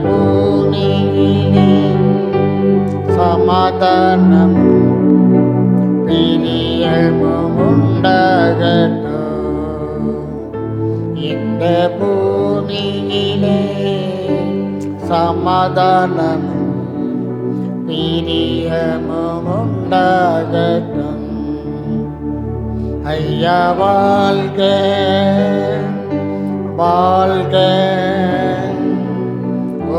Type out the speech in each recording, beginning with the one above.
பூமியிலே சமாதானம் பிரியமும் உண்டாகட்டும். இந்த பூமியிலே சமாதானமும் பிரியமும் உண்டாகட்டும். ஐயா வாழ்க வாழ்க,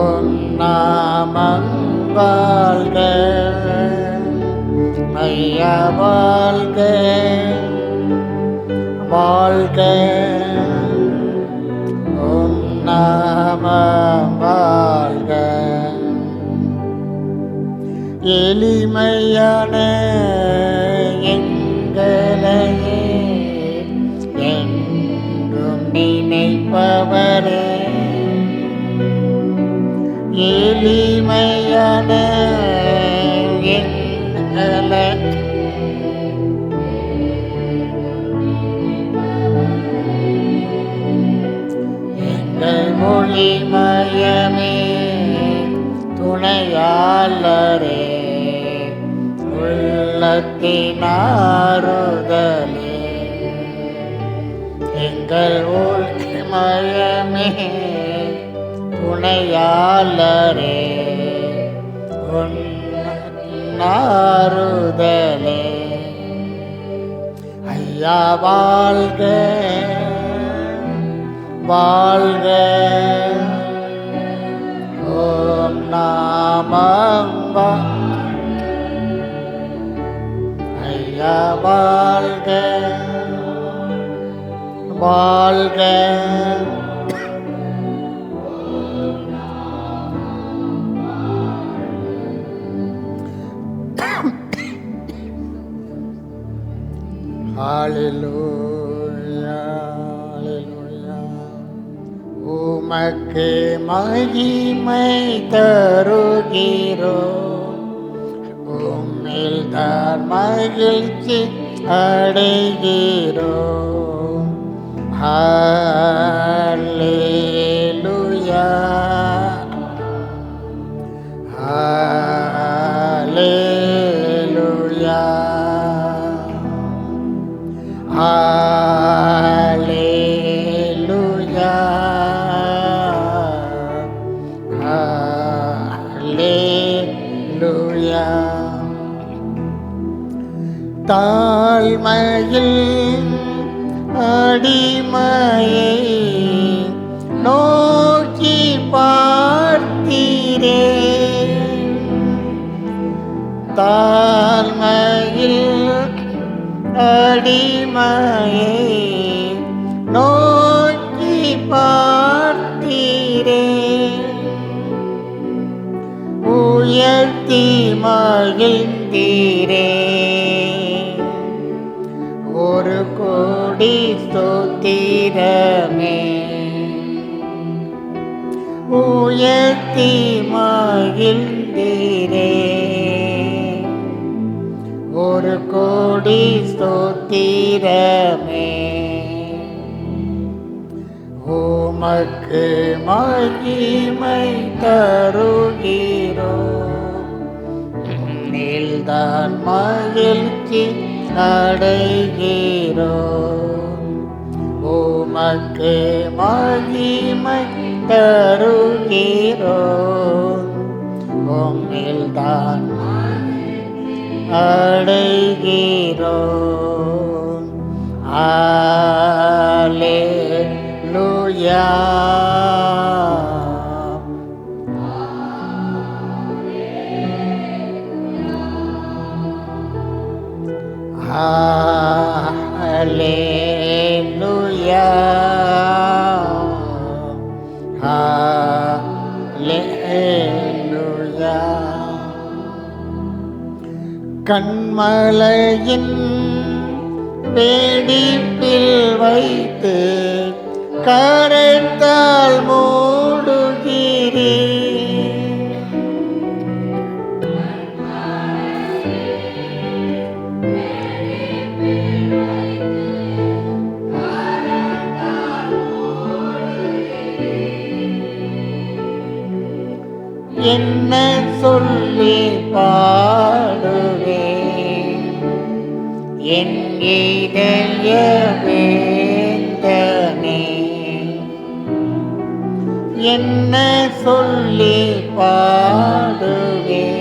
உன் நாமம் வாழ்க. ஐயா வாழ்க வாழ்க, உன் நாமம் வாழ்க. எளிமையான எங்களையே என்றும் நினைப்பவரே, எளிமையான எங்களை எங்கள் மொழிமயமே துணையாளரே, உள்ளத்தின் ஆறுதலே. எங்கள் ஒளிமயமே துணையாளரே, உள்ளத்தின் ஆறுதலே. ஐயா வாழ்க வாழ்க, ஓம் நாமம் ஐயா வாழ்க வாழ்க. ஹல்லேலூயா ஹல்லேலூயா. உமக்கு மகிமை தருகிறோம், உம்மில் தான் மகிழ்ச்சி அடைகிறோம். ஹல்லேலூயா ஹல்லேலூயா ஹல்லேலூயா ஹல்லேலூயா. தாழ்மையில் அடிமையை நோக்கி பார்த்தீரே, தாழ்மையில் அடிமையை நோக்கி பார்த்தீரே, உயர்த்தி மகிழ்ந்தீரே. ஒரு கோடி ஸ்தோத்திரமே, உயர்த்தி மகிழ்ந்தீரே. ஒரு கோடி ஸ்தோத்திரமே, உமக்கு மகிமை தருகிறோம், நீல்தான் மகிழ்ச்சி அடைகிறோம். உமக்கு மகிமை தருகிறோம், உம்மில்தான் அடைகிறோம். அல்லேலூயா அல்லேலூயா அல்லேலூயா. கண்மலையின் வெடிப்பில் வைத்து கரைத்தால் மூடுகிறேன், என்ன சொல்லி பாடுவேன் என் இதய வேந்தனே, என்ன சொல்லி பாடுவேன்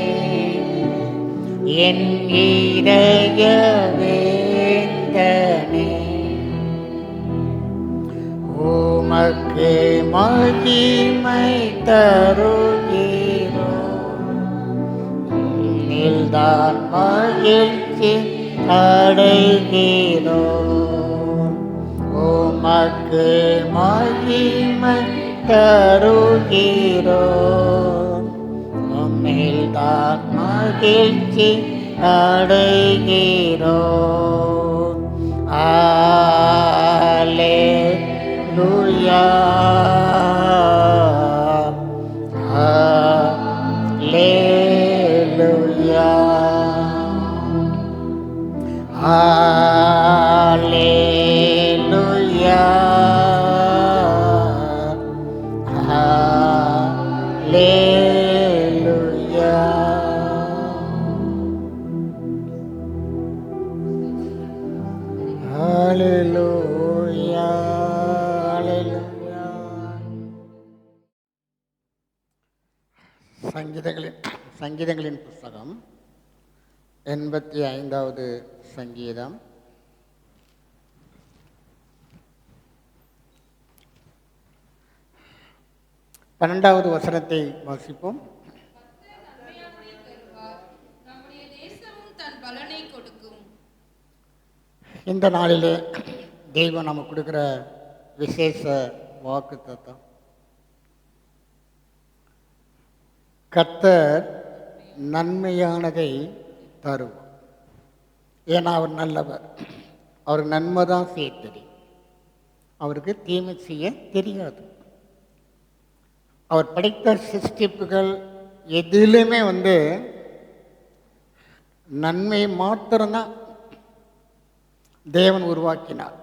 என் இதய வேந்தனே. உமக்கு மகிமை தருகிறோம், நீல்தான் மகிழ்ச்சி அடைகிறோம். உமக்கு மகிமை தருகிறோம், உம்மில்தான் மகிழ்ச்சி அடைகிறோம். அல்லேலூயா, அல்லேலூயா, அல்லேலூயா, அல்லேலூயா. Hallelujah, hallelujah. சங்கீதங்களின் புஸ்தகம் 85வது சங்கீதம். பன்னெண்டாவது வசனத்தை வாசிப்போம். இந்த நாளிலே தெய்வம் நமக்கு கொடுக்குற விசேஷ வாக்கு தத்தம், கர்த்தர் நன்மையானதை தருவார். ஏன்னா அவர் நல்லவர், அவருக்கு நன்மை தான் செய்ய தெரியும், அவருக்கு தீமை செய்ய தெரியாது. அவர் படைத்த சிருஷ்டிப்புகள் எதிலுமே நன்மை மாத்திரம்தான் தேவன் உருவாக்கினார்.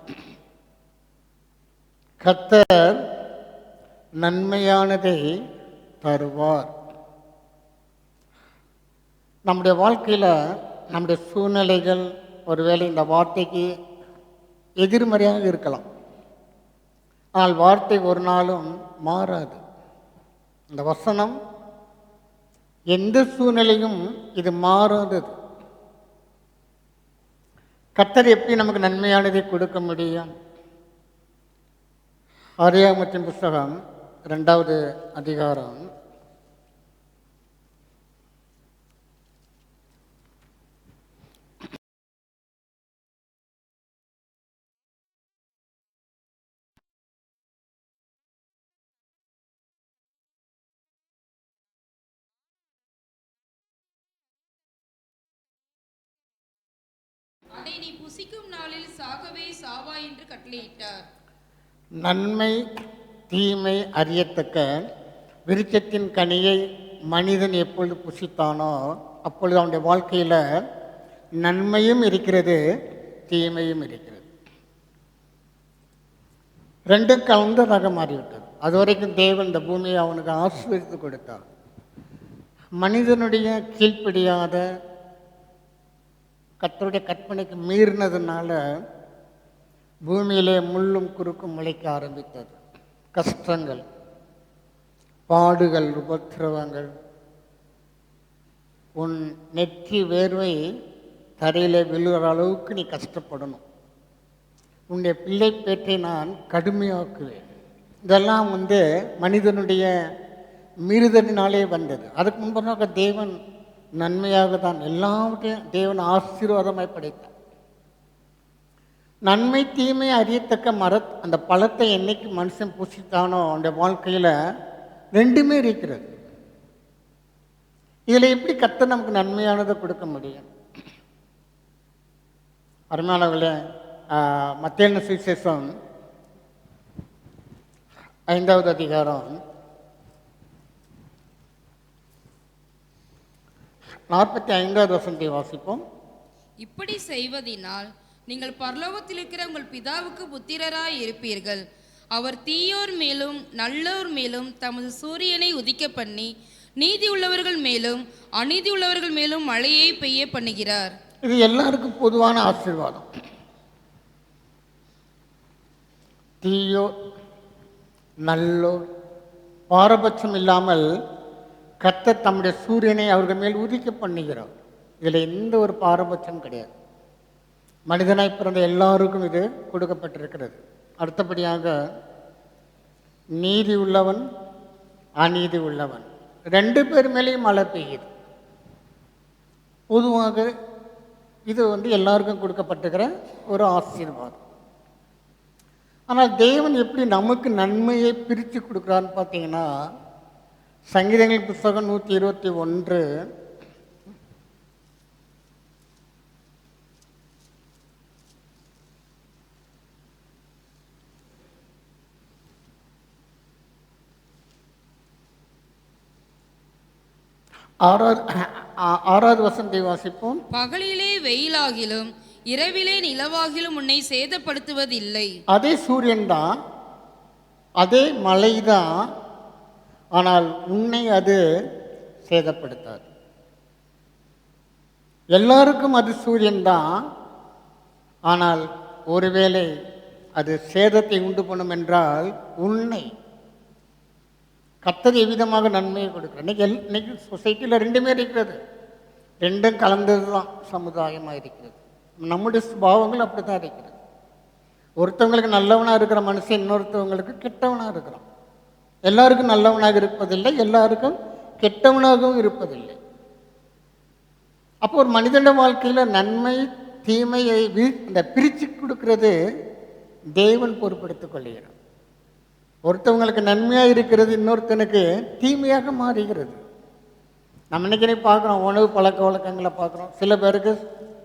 கர்த்தர் நன்மையானதை தருவார். நம்முடைய வாழ்க்கையில் நம்முடைய சூழ்நிலைகள் ஒருவேளை இந்த வார்த்தைக்கு எதிர்மறையாக இருக்கலாம், ஆனால் வார்த்தை ஒரு நாளும் மாறாது. இந்த வசனம் எந்த சூழ்நிலையும் இது மாறாதது. கர்த்தர் எப்படி நமக்கு நன்மையானதை கொடுக்க முடியும்? ஆதியாகமத்தின் புஸ்தகம் 2வது அதிகாரம் அதை நீ புசிக்கும் நாளில் சாகவே சாவாய் என்று கட்டளையிட்டார். நன்மை தீமை அறியத்தக்க விருட்சத்தின் கனியை மனிதன் எப்பொழுது புசித்தானோ அப்பொழுது அவனுடைய வாழ்க்கையில் நன்மையும் இருக்கிறது, தீமையும் இருக்கிறது. ரெண்டும் கலந்ததாக மாறிவிட்டது. அது வரைக்கும் தேவன் இந்த பூமியை அவனுக்கு ஆசீர்வதித்து கொடுத்தார். மனிதனுடைய கீழ்ப்படியாத கர்த்தருடைய கற்பனைக்கு மீறினதுனால பூமியிலே முள்ளும் குறுக்கும் முளைக்க ஆரம்பித்தது. கஷ்டங்கள், பாடுகள், உபத்திரவங்கள். உன் நெற்றி வேர்வை தரையில் விழுகிற அளவுக்கு நீ கஷ்டப்படணும். உன்னுடைய பிள்ளை பேற்றை நான் கடுமையாக்குவேன். இதெல்லாம் மனிதனுடைய மீறுதலினாலே வந்தது. அதுக்கு முன்பதாக தேவன் நன்மையாக தான் எல்லாவற்றையும் தேவன் ஆசீர்வாதமாய் படைத்தார். நன்மை தீமை அறியத்தக்க அந்த பழத்தை என்னைக்கு மனுஷன் புசித்தானோ அந்த வாழ்க்கையில் ரெண்டுமே இருக்கிறது. இதில் எப்படி கர்த்தர் நமக்கு நன்மையானதை கொடுக்க முடியும்? அருமையானவர்களே, மத்தேயு சுவிசேஷம் 5வது அதிகாரம் 45வது வசனத்தை வாசிப்போம். இப்படி செய்வதினால் நீங்கள் பரலோகத்தில் இருக்கிற உங்கள் பிதாவுக்கு புத்திரராய் இருப்பீர்கள். அவர் தீயோர் மேலும் நல்லோர் மேலும் தமது சூரியனை உதிக்க பண்ணி நீதி உள்ளவர்கள் மேலும் அநீதி உள்ளவர்கள் மேலும் மழையை பெய்ய பண்ணுகிறார். இது எல்லாருக்கும் பொதுவான ஆசீர்வாதம். தீயோர் நல்லோர் பாரபட்சம் இல்லாமல் கர்த்தர் தம்முடைய சூரியனை அவர்கள் மேல் உதிக்க பண்ணுகிறார். இதில் எந்த ஒரு பாரபட்சம் கிடையாது. மனிதனாய் பிறந்த எல்லாருக்கும் இது கொடுக்கப்பட்டிருக்கிறது. அடுத்தபடியாக நீதி உள்ளவன் அநீதி உள்ளவன் ரெண்டு பேர் மேலேயும் மழை பெய்யுது. பொதுவாக இது எல்லாருக்கும் கொடுக்கப்பட்டிருக்கிற ஒரு ஆசீர்வாதம். ஆனால் தேவன் எப்படி நமக்கு நன்மையை பிரித்து கொடுக்குறான்னு பார்த்தீங்கன்னா, சங்கீதங்களின் புத்தகம் 121 ஆறாவது வசனத்தை வாசிப்போம். பகலிலே வெயிலாகிலும் இரவிலே நிலவாகிலும் உன்னை சேதப்படுத்துவதில்லை. அதே சூரியன் தான், அதே மழை தான், ஆனால் உன்னை அது சேதப்படுத்தாது. எல்லாருக்கும் அது சூரியன் தான், ஆனால் ஒருவேளை அது சேதத்தை உண்டு பண்ணும் என்றால் உன்னை கர்த்தர் எவ்விதமாக நன்மையை கொடுக்குறார். இன்னைக்கு சொசைட்டியில் ரெண்டுமே இருக்கிறது, ரெண்டும் கலந்தது தான் சமுதாயமாக இருக்கிறது. நம்முடைய சுபாவங்கள் அப்படி தான் இருக்கிறது. ஒருத்தவங்களுக்கு நல்லவனாக இருக்கிற மனுஷன் இன்னொருத்தவங்களுக்கு கெட்டவனாக இருக்கிறான். எல்லாருக்கும் நல்லவனாக இருப்பதில்லை, எல்லாருக்கும் கெட்டவனாகவும் இருப்பதில்லை. அப்போ ஒரு மனிதன வாழ்க்கையில் நன்மை தீமையை இந்த பிரித்து கொடுக்கிறது தேவன் பொறுப்படுத்திக் கொள்கிறார். ஒருத்தவங்களுக்கு நன்மையாக இருக்கிறது இன்னொருத்தனுக்கு தீமையாக மாறுகிறது. நம்ம இன்னைக்கு பார்க்குறோம், உணவு பழக்க வழக்கங்களை பார்க்குறோம். சில பேருக்கு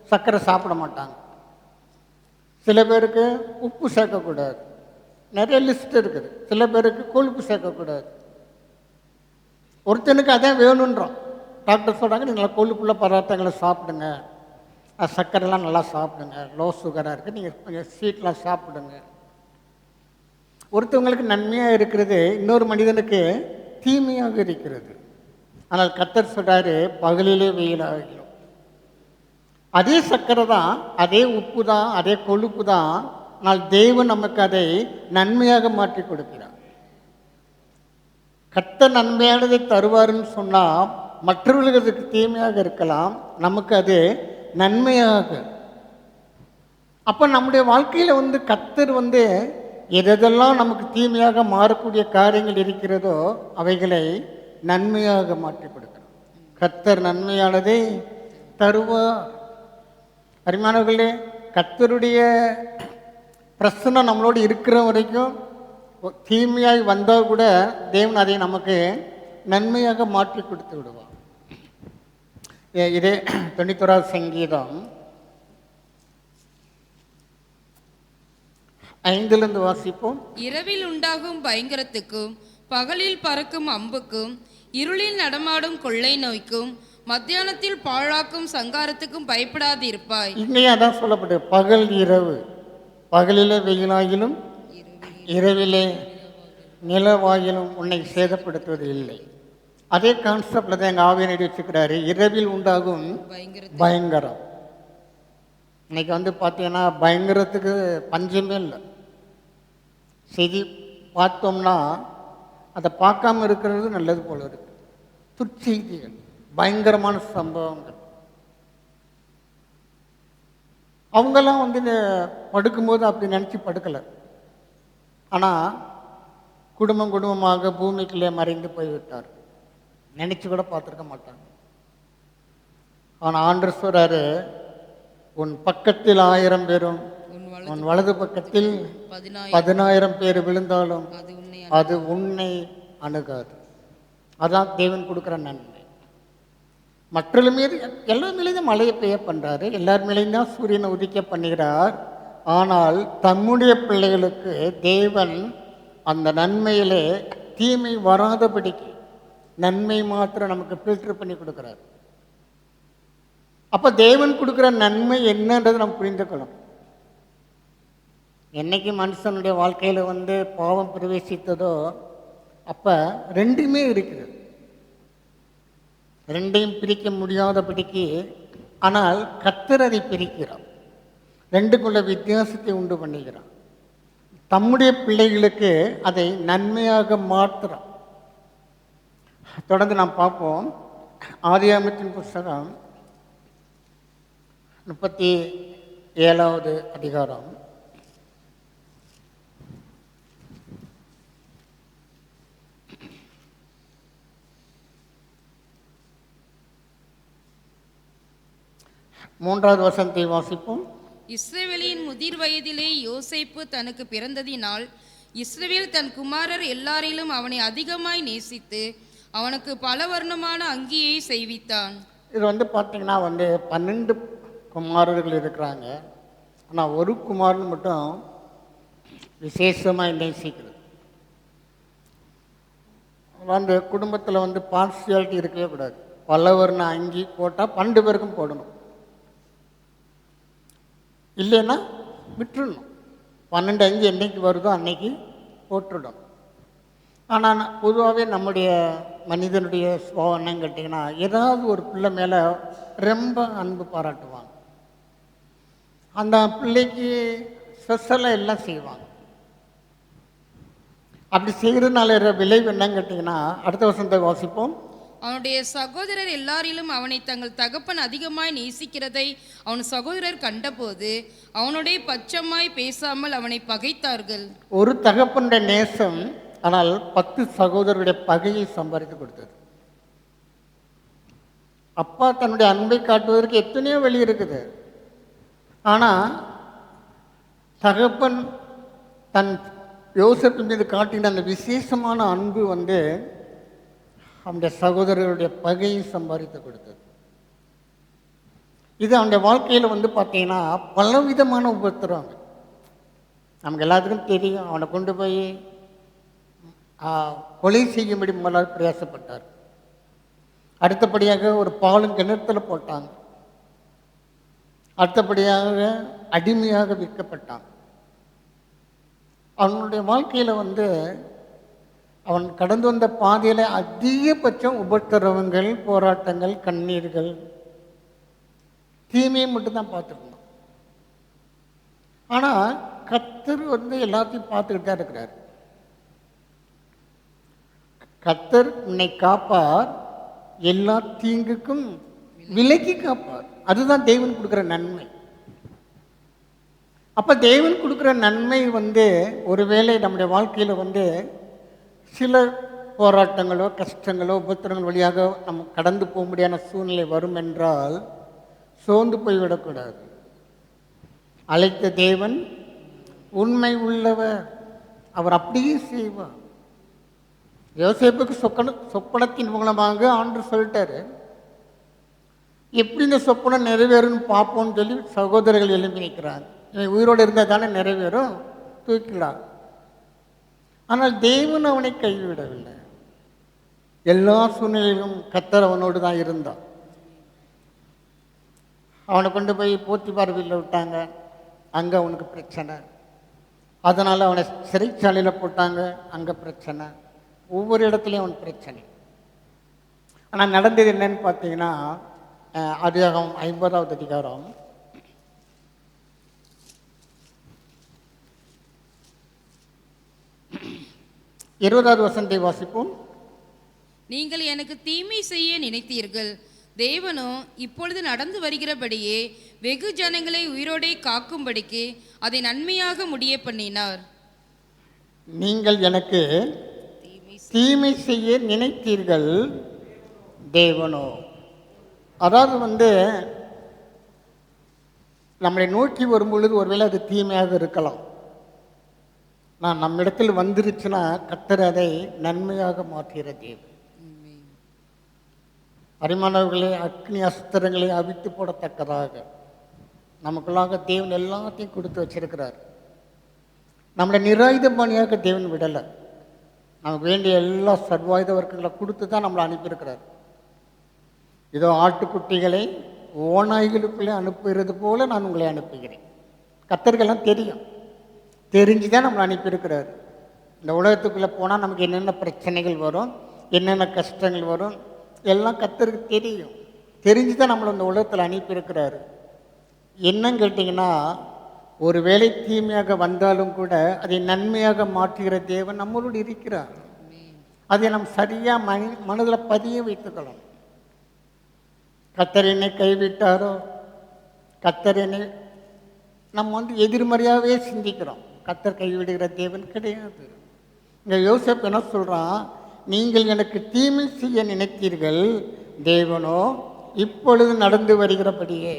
சர்க்கரை சாப்பிட மாட்டாங்க, சில பேருக்கு உப்பு சேர்க்கக்கூடாது, நிறைய லிஸ்ட் இருக்குது. சில பேருக்கு கொழுப்பு சேர்க்கக்கூடாது. ஒருத்தனுக்கு அதான் வேணுன்றோம். டாக்டர் சொல்கிறாங்க, நீங்கள் கொழுப்புள்ள பதார்த்தங்களை சாப்பிடுங்க, சர்க்கரைலாம் நல்லா சாப்பிடுங்க, லோ சுகராக இருக்குது, நீங்கள் கொஞ்சம் ஸ்வீட்லாம் சாப்பிடுங்க. ஒருத்தவங்களுக்கு நன்மையாக இருக்கிறது இன்னொரு மனிதனுக்கு தீமையாக இருக்கிறது. ஆனால் கர்த்தர் சொல்றாரு, பகலிலே வெயிலாகிலும். அதே சர்க்கரை தான், அதே உப்பு தான், அதே கொழுப்பு தான், ஆனால் தேவன் நமக்கு அதை நன்மையாக மாற்றி கொடுக்கிறார். கர்த்தர் நன்மையானதை தருவாருன்னு சொன்னால் மற்றவர்களுக்கு தீமையாக இருக்கலாம், நமக்கு அது நன்மையாக. அப்போ நம்முடைய வாழ்க்கையில் கர்த்தர் எதெல்லாம் நமக்கு தீமையாக மாறக்கூடிய காரியங்கள் இருக்கிறதோ அவைகளை நன்மையாக மாற்றி கொடுக்கிறார். கர்த்தர் நன்மையானதை தருவார். அருமையானவர்களே, கர்த்தருடைய பிரசன்னம் நம்மளோடு இருக்கிற வரைக்கும் தீமையாய் வந்தால் கூட தேவன் அதை நமக்கு நன்மையாக மாற்றி கொடுத்து விடுவார். இதே 91 சங்கீதம் 5 வாசிப்போம். இரவில் உண்டாகும் பயங்கரத்துக்கும் பகலில் பறக்கும் அம்புக்கும் இருளில் நடமாடும் கொள்ளை நோய்க்கும் மத்தியானத்தில் பாழாக்கும் சங்காரத்துக்கும் பயப்படாதிருப்பாய். இன்னையே அதான் சொல்லப்பட்டு, பகல் இரவு, பகலிலே வெயிலாகிலும் இரவிலே நிலவாயிலும் உன்னை சேதப்படுத்துவது இல்லை. அதே கான்செப்டில் தான் எங்கள் ஆவியனை வச்சுக்கிறாரு. இரவில் உண்டாகும் பயங்கரம். இன்னைக்கு பார்த்தீங்கன்னா பயங்கரத்துக்கு பஞ்சமே இல்லை. செய்தி பார்த்தோம்னா அதை பார்க்காம இருக்கிறது நல்லது போல இருக்கு. துர்ச்செய்திகள், பயங்கரமான சம்பவங்கள். அவங்கெல்லாம் படுக்கும்போது அப்படி நினச்சி படுக்கலை. ஆனால் குடும்பமாக பூமிக்குள்ளே மறைந்து போய்விட்டார். நினச்சி கூட பார்த்துருக்க மாட்டாங்க. ஆனால் ஆண்டவர் சொல்றாரு, உன் பக்கத்தில் 1000 பேரும் உன் வலது பக்கத்தில் 10,000 பேர் விழுந்தாலும் அது உன்னை அணுகாது. அதான் தேவன் கொடுக்குற நன்மை. மற்ற மீது எல்லார் மேலேயும் மழையை பெய்ய பண்ணுறாரு, எல்லார் மேலேயும் தான் சூரியனை உதிக்க பண்ணுகிறார். ஆனால் தம்முடைய பிள்ளைகளுக்கு தேவன் அந்த நன்மையிலே தீமை வராதபடிக்கு நன்மை மாத்திரம் நமக்கு ஃபில்டர் பண்ணி கொடுக்குறாரு. அப்போ தேவன் கொடுக்குற நன்மை என்னன்றது நம்ம புரிந்துக்கணும். என்னைக்கு மனுஷனுடைய வாழ்க்கையில் பாவம் பிரவேசித்ததோ அப்போ ரெண்டுமே இருக்குது. ரெண்டையும் பிரிக்க முடியாதபடிக்கு, ஆனால் கர்த்தர் அதை பிரிக்கிறார். ரெண்டுக்குள்ள வித்தியாசத்தை உண்டு பண்ணுகிறார். தம்முடைய பிள்ளைகளுக்கு அதை நன்மையாக மாற்றுறார். தொடர்ந்து நாம் பார்ப்போம். ஆதியாகமத்தின் புஸ்தகம் 37வது அதிகாரம். மூன்றாவது வசனத்தை வாசிப்போம். இஸ்ரவேலின் முதிர் வயதிலே யோசேப்பு தனக்கு பிறந்ததினால் இஸ்ரவேல் தன் குமாரர் எல்லாரிலும் அவனை அதிகமாய் நேசித்து அவனுக்கு பல வர்ணமான அங்கியை செய்வித்தான். இது பார்த்தீங்கன்னா 12 குமாரர்கள் இருக்கிறாங்க. ஆனால் ஒரு குமாரன் மட்டும் விசேஷமாக நேசிக்கிறது. குடும்பத்தில் பார்சியாலிட்டி இருக்கவே கூடாது. பல வர்ண அங்கி போட்டால் 12 பேருக்கும் போடணும், இல்லைன்னா விட்டுடணும். 12 அங்கி என்றைக்கு வருதோ அன்னைக்கு போட்டுடணும். ஆனால் பொதுவாகவே நம்முடைய மனிதனுடைய சுபாவம் என்னன்னு கேட்டிங்கன்னா, ஏதாவது ஒரு பிள்ளை மேலே ரொம்ப அன்பு பாராட்டுவாங்க. அந்த பிள்ளைக்கு ஸ்பெஷலாக எல்லாம் செய்வாங்க. அப்படி செய்கிறதுனால விளைவு என்னன்னு கேட்டிங்கன்னா, அடுத்த வசனத்தை வாசிப்போம். அவனுடைய சகோதரர் எல்லாரிலும் அவனை தங்கள் தகப்பன் அதிகமாய் நேசிக்கிறதை அவன் சகோதரர் கண்டபோது அவனுடைய பட்சமாய் பேசாமல் அவனை பகைத்தார்கள். ஒரு தகப்பனுடைய நேசம் ஆனால் 10 சகோதரருடைய பகையை சம்பாதித்து கொடுத்தது. அப்பா தன்னுடைய அன்பை காட்டுவதற்கு எத்தனையோ வழி இருக்குது. ஆனால் தகப்பன் தன் யோசேப்பு மீது காட்டின அந்த விசேஷமான அன்பு அவனுடைய சகோதரர்களுடைய பகையை சம்பாதித்து கொடுத்தது. இது அவனுடைய வாழ்க்கையில் பார்த்தீங்கன்னா பலவிதமான உபத்திரம். நமக்கு எல்லாத்துக்கும் தெரியும். அவனை கொண்டு போய் கொலை செய்யும்படி முதலாவது பிரயாசப்பட்டார். அடுத்தபடியாக ஒரு பாலும் கிணத்துல போட்டாங்க. அடுத்தபடியாக அடிமையாக விற்கப்பட்டான். அவனுடைய வாழ்க்கையில் அவன் கடந்து வந்த பாதையில் அதிகபட்சம் உபத்திரவங்கள், போராட்டங்கள், கண்ணீர்கள், தீமையை மட்டும்தான் பார்த்துருந்தான். ஆனால் கர்த்தர் எல்லாத்தையும் பார்த்துக்கிட்டு தான் இருக்கிறார். கர்த்தர் உன்னை காப்பார், எல்லா தீங்குக்கும் விலக்கி காப்பார். அதுதான் தேவன் கொடுக்குற நன்மை. அப்போ தேவன் கொடுக்குற நன்மை ஒருவேளை நம்முடைய வாழ்க்கையில் சில போராட்டங்களோ, கஷ்டங்களோ, உபத்திரங்கள் வழியாக நம்ம கடந்து போக முடியாத சூழ்நிலை வரும் என்றால் சோர்ந்து போய்விடக்கூடாது. அழைத்த தேவன் உண்மை உள்ளவர், அவர் அப்படியே செய்வார். யோசேப்புக்கு சொப்பனத்தின் மூலமாக ஆண்டவர் சொல்லிட்டாரு. எப்படி இந்த சொப்பனம் நிறைவேறும்னு பார்ப்போம்னு சொல்லி சகோதரர்கள் எழுப்பி நிற்கிறாங்க. உயிரோடு இருந்தால் தானே நிறைவேறும், தூக்கிடலாம். ஆனால் தேவன் அவனை கைவிடவில்லை. எல்லா சூழ்நிலையிலும் கர்த்தர் அவனோடு தான் இருந்தான். அவனை கொண்டு போய் போத்திபார் வீட்டில் விட்டாங்க, அங்கே அவனுக்கு பிரச்சனை. அதனால் அவனை சிறைச்சாலையில் போட்டாங்க, அங்கே பிரச்சனை. ஒவ்வொரு இடத்துலையும் அவன் பிரச்சனை. ஆனால் நடந்தது என்னன்னு பார்த்தீங்கன்னா, ஆதியாகமம் 50வது அதிகாரம் 20வது வசனத்தை வாசிப்போம். நீங்கள் எனக்கு தீமை செய்ய நினைத்தீர்கள், தேவனோ இப்பொழுது நடந்து வருகிறபடியே வெகு ஜனங்களை உயிரோடே காக்கும்படிக்கு அதை நன்மையாக முடிய பண்ணினார். நீங்கள் எனக்கு தீமை செய்ய நினைத்தீர்கள், தேவனோ. அதாவது நம்மளை நோக்கி வரும்பொழுது ஒருவேளை அது தீமையாக இருக்கலாம். நான் நம்மிடத்தில் வந்துருச்சுன்னா கர்த்தர் அதை நன்மையாக மாற்றுகிற தேவன். அரிமானவர்களே, அக்னி அஸ்திரங்களை அவித்து போடத்தக்கதாக நமக்குள்ளாக தேவன் எல்லாத்தையும் கொடுத்து வச்சிருக்கிறார். நம்மளை நிராயுதபாணியாக தேவன் விடலை. நமக்கு வேண்டிய எல்லா சர்வாயுத வர்க்கங்களை கொடுத்து தான் நம்மளை அனுப்பியிருக்கிறார். இதோ ஆட்டுக்குட்டிகளை ஓநாய்களுக்குள்ளே அனுப்புகிறது போல நான் உங்களை அனுப்புகிறேன். கர்த்தருக்கெல்லாம் தெரியும், தெரிஞ்சு தான் நம்மளை அனுப்பியிருக்கிறார். இந்த உலகத்துக்குள்ளே போனால் நமக்கு என்னென்ன பிரச்சனைகள் வரும், என்னென்ன கஷ்டங்கள் வரும், எல்லாம் கர்த்தருக்கு தெரியும். தெரிஞ்சு தான் நம்மளை இந்த உலகத்தில் அனுப்பியிருக்கிறாரு. என்னன்னு கேட்டிங்கன்னா, ஒரு வேளை தீமையாக வந்தாலும் கூட அதை நன்மையாக மாற்றுகிற தேவன் நம்மளோடு இருக்கிறார். அதை நாம் சரியாக மனதில் பதிய வைத்துக்கலாம். கர்த்தர் என்னை கைவிட்டாரோ, கர்த்தர் என்னை நம்ம எதிர்மறையாகவே சிந்திக்கிறோம். கர்த்தர் கைவிடுகிற தேவன் கிடையாது. இங்கே யோசேப்பு என்ன சொல்கிறான், நீங்கள் எனக்கு தீமை செய்ய நினைத்தீர்கள், தேவனோ இப்பொழுது நடந்து வருகிறபடியே.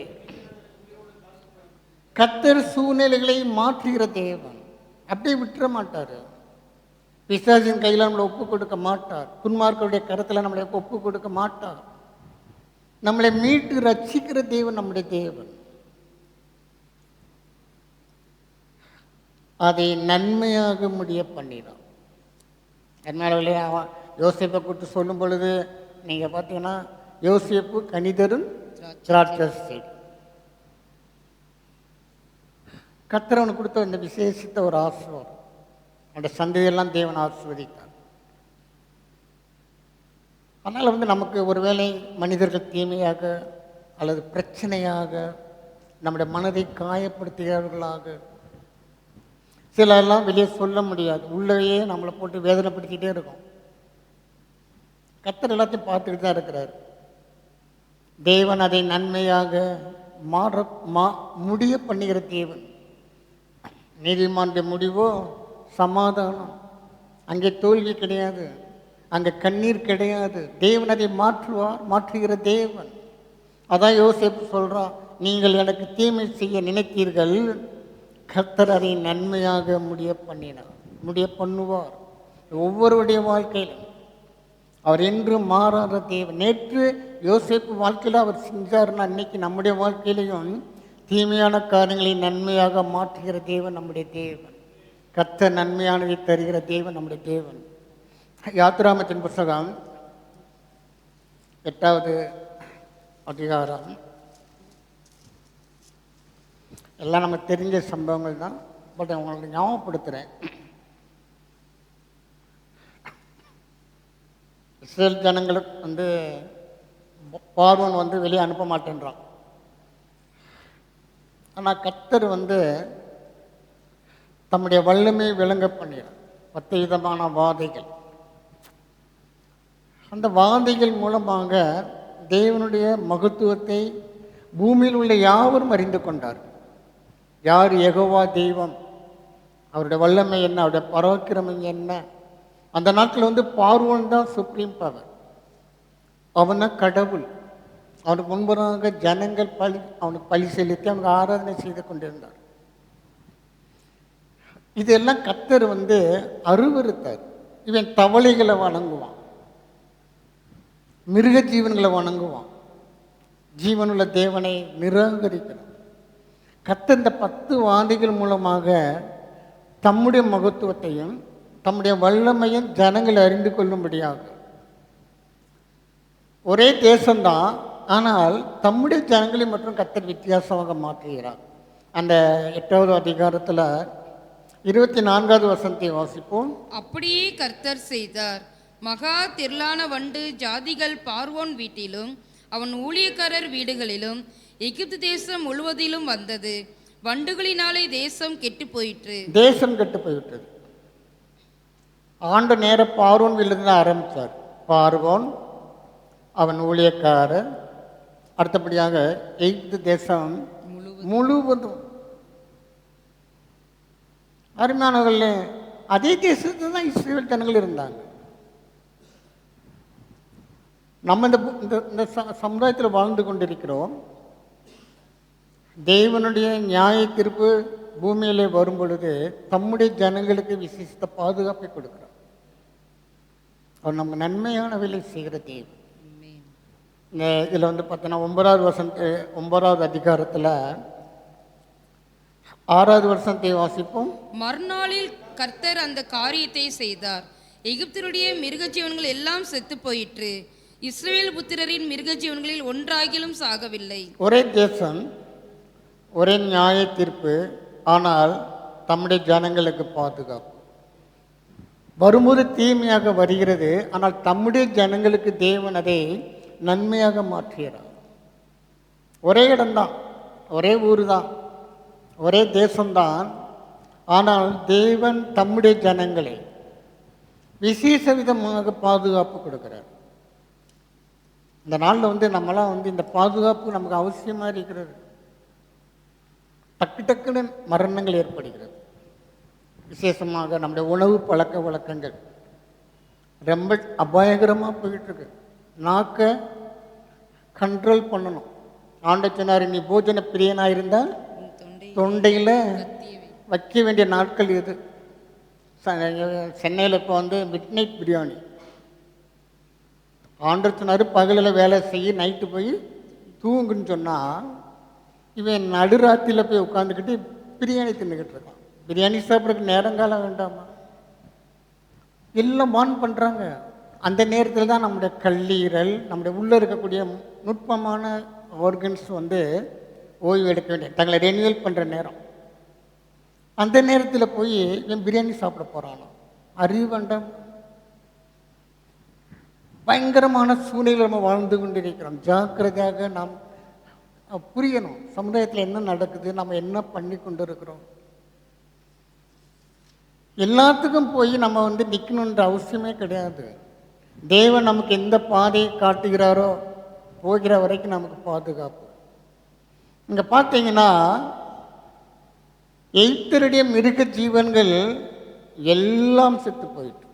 கர்த்தர் சூழ்நிலைகளை மாற்றுகிற தேவன், அப்படியே விட்டுற மாட்டார். பிசாசின் கையில் நம்மளை ஒப்பு கொடுக்க மாட்டார். துன்மார்களுடைய கருத்தில் நம்மளை ஒப்பு கொடுக்க மாட்டார். நம்மளை மீட்டு ரட்சிக்கிற தேவன் நம்முடைய தேவன். அதை நன்மையாக முடிய பண்ணிடும். அதனால அவன் யோசேப்பை கூட்டு சொல்லும் பொழுது நீங்கள் பார்த்தீங்கன்னா, யோசேப்பு கனிதரும் திராட்சை செடி. கர்த்தர் அவனுக்கு கொடுத்த இந்த விசேஷித்த ஒரு ஆசீர்வாதம், அந்த சந்ததியெல்லாம் தேவன் ஆசீர்வதித்தார். அதனால் நமக்கு ஒருவேளை மனிதர்கள் தீமையாக அல்லது பிரச்சனையாக நம்முடைய மனதை காயப்படுத்துகிறவர்களாக சிலரெல்லாம் வெளியே சொல்ல முடியாது, உள்ளேயே நம்மளை போட்டு வேதனைப்படுத்திக்கிட்டே இருக்கும். கர்த்தர் எல்லாத்தையும் பார்த்துக்கிட்டு தான் இருக்கிறார். தேவன் அதை நன்மையாக முடிய பண்ணுகிற தேவன். நீதிமானுடைய முடிவோ சமாதானம். அங்கே தோல்வி கிடையாது, அங்கே கண்ணீர் கிடையாது. தேவன் அதை மாற்றுவார், மாற்றுகிற தேவன். அதான் யோசேப்பு சொல்கிறான், நீங்கள் எனக்கு தீமை செய்ய நினைத்தீர்கள், கர்த்தர் அதை நன்மையாக முடிய பண்ணுவார். ஒவ்வொருவருடைய வாழ்க்கையிலும் அவர் என்றும் மாறாத தேவன். நேற்று யோசேப்பு வாழ்க்கையில் அவர் செஞ்சார்னா, அன்னைக்கு நம்முடைய வாழ்க்கையிலையும் தீமையான காரியங்களை நன்மையாக மாற்றுகிற தேவன் நம்முடைய தேவன். கர்த்தர் நன்மையானதை தருகிற தேவன் நம்முடைய தேவன். யாத்திராமத்தின் புத்தகம் 8வது அதிகாரம். எல்லாம் நமக்கு தெரிஞ்ச சம்பவங்கள் தான், பட் உங்களுக்கு ஞாபகப்படுத்துகிறேன். இஸ்ரேல் ஜனங்களுக்கு பார்வோன் வெளியே அனுப்ப மாட்டேன்றான். ஆனால் கர்த்தர் தம்முடைய வல்லமையை விளங்க பண்ணிடுறார். 10 விதமான வாதைகள். அந்த வாதைகள் மூலமாக தேவனுடைய மகத்துவத்தை பூமியில் உள்ள யாவரும் அறிந்து கொண்டார். யார் யெகோவா தெய்வம், அவருடைய வல்லமை என்ன, அவருடைய பராக்கிரமம் என்ன. அந்த நாட்டில் பார்வோன் தான் சுப்ரீம் பவர். அவனை கடவுள். அவனுக்கு முன்பதாக ஜனங்கள் அவனுக்கு பலி செலுத்தி அவனுக்கு ஆராதனை செய்து கொண்டிருந்தார். இதெல்லாம் கர்த்தர் அருவருத்தார். இவன் தவளைகளை வணங்குவான், மிருக ஜீவன்களை வணங்குவான், ஜீவனுள்ள தேவனை நிராகரிக்கிறான். கர்த்தர் இந்த 10 வாதைகள் மூலமாக தம்முடைய மகத்துவத்தையும் தம்முடைய வல்லமையும் ஜனங்கள் அறிந்து கொள்ளும்படியாக, ஒரே தேசம்தான், ஆனால் தம்முடைய ஜனங்களை மற்றும் கர்த்தர் வித்தியாசமாக மாற்றுகிறார். அந்த 8வது அதிகாரத்தில் 24வது வசனத்தை வாசிப்போம். அப்படியே கர்த்தர் செய்தார். மகா திரளான வண்டு ஜாதிகள் பார்வோன் வீட்டிலும் அவன் ஊழியக்காரர் வீடுகளிலும் எகிப்து தேசம் முழுவதிலும் வந்தது. வண்டுகளினாலே தேசம் கெட்டு போயிற்று. தேசம் கெட்டு போயிட்டது. ஆண்டு நேர பார்வோன் வீட்டிலிருந்து ஆரம்பித்தார். பார்வோன், அவன் ஊழியக்காரர், அடுத்தபடியாக எகிப்து தேசம் முழுவதும். அருமையானவர்களே, அதே தேசத்தில் தான் இஸ்ரேல் ஜனங்கள் இருந்தாங்க. நம்ம இந்த சமுதாயத்தில் வாழ்ந்து கொண்டிருக்கிறோம். தேவனுடைய நியாய தீர்ப்பு பூமியிலே வரும் பொழுது தம்முடைய ஜனங்களுக்கு விசேஷித்த பாதுகாப்பை கொடுக்கிறார். அவர் நம்ம நன்மையான வேலை செய்கிற தேவன். இதில் பார்த்தீங்கன்னா 9வது அதிகாரத்தில் 6வது வசனத்தை வாசிப்போம். மறுநாளில் கர்த்தர் அந்த காரியத்தை செய்தார். எகிப்தருடைய மிருக ஜீவன்கள் எல்லாம் செத்து போயிற்று. இஸ்ரவேல் புத்திரரின் மிருக ஜீவன்களில் ஒன்றாகிலும் சாகவில்லை. ஒரே தேசம், ஒரே நியாய தீர்ப்பு, ஆனால் தம்முடைய ஜனங்களுக்கு பாதுகாப்பு. வரும்போது தீமையாக வருகிறது, ஆனால் தம்முடைய ஜனங்களுக்கு தேவன் அதை நன்மையாக மாற்றுகிறார். ஒரே இடம்தான், ஒரே ஊர் தான், ஒரே தேசம்தான். ஆனால் தேவன் தம்முடைய ஜனங்களை விசேஷ விதமாக பாதுகாப்பு கொடுக்கிறார். இந்த நாளில் நம்மளாம் இந்த பாதுகாப்பு நமக்கு அவசியமாக இருக்கிறது. டக்கு டக்குன்னு மரணங்கள் ஏற்படுகிறது. விசேஷமாக நம்முடைய உணவு பழக்க வழக்கங்கள் ரொம்ப அபாயகரமாக போயிட்டுருக்கு. நாக்கை கண்ட்ரோல் பண்ணணும். ஆண்டச்சனார், நீ போஜன பிரியனாக இருந்தால் தொண்டையில் வைக்க வேண்டிய நாட்கள் இது. சென்னையில் இப்போ மிட் நைட் பிரியாணி. ஆண்டச்சனார் பகலில் வேலை செய்ய நைட்டு போய் தூங்குன்னு சொன்னால், இவன் நடுராத்திரியில் போய் உட்காந்துக்கிட்டு பிரியாணி தின்னுக்கிட்டு இருக்கான். பிரியாணி சாப்பிட்றதுக்கு நேரங்காலம் வேண்டாமா? எல்லாம் ஆன் பண்ணுறாங்க. அந்த நேரத்தில் தான் நம்முடைய கல்லீரல், நம்முடைய உள்ளே இருக்கக்கூடிய நுட்பமான ஆர்கன்ஸ் ஓய்வு எடுக்க வேண்டிய, தங்களை ரெனியூவல் பண்ணுற நேரம். அந்த நேரத்தில் போய் இவன் பிரியாணி சாப்பிட போகிறானோ? அறிவு வேண்டாம். பயங்கரமான சூழ்நிலை நம்ம வாழ்ந்து கொண்டு இருக்கிறோம். ஜாக்கிரதையாக நாம் புரியணும், சமுதாயத்தில் என்ன நடக்குது, நம்ம என்ன பண்ணி கொண்டு இருக்கிறோம். எல்லாத்துக்கும் போய் நம்ம நிற்கணுன்ற அவசியமே கிடையாது. தேவன் நமக்கு எந்த பாதையை காட்டுகிறாரோ போகிற வரைக்கும் நமக்கு பாதுகாப்பு. இங்கே பார்த்தீங்கன்னா எய்த்தருடைய மிருக ஜீவன்கள் எல்லாம் செத்து போயிட்டு,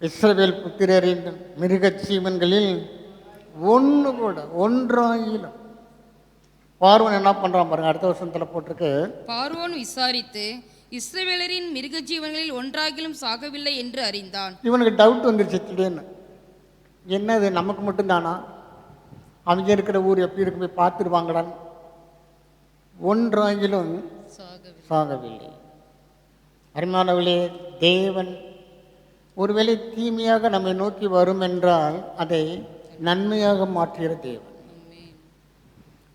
இஸ்ரவேல் புத்திரரின் மிருக ஜீவன்களில் ஒன்று கூட ஒன்றாயிலும். பார்வோன் என்ன பண்ணுறான் பாருங்க, அடுத்த வருஷத்தில் போட்டிருக்கு. பார்வோன் விசாரித்து இஸ்ரவேலரின் மிருக ஜீவன்களில் ஒன்றாகிலும் சாகவில்லை என்று அறிந்தான். இவனுக்கு டவுட் வந்துருச்சு திடீர்னு. என்னது, நமக்கு மட்டும்தானா? அவங்க இருக்கிற ஊர் எப்படி இருக்கு, போய் பார்த்துருவாங்களான்னு. ஒன்றாகிலும் சாகவில்லை. அருமையானவர்களே, தேவன் ஒருவேளை தீமையாக நம்மை நோக்கி வரும் என்றால் அதை நன்மையாக மாற்றுகிற தேவன்.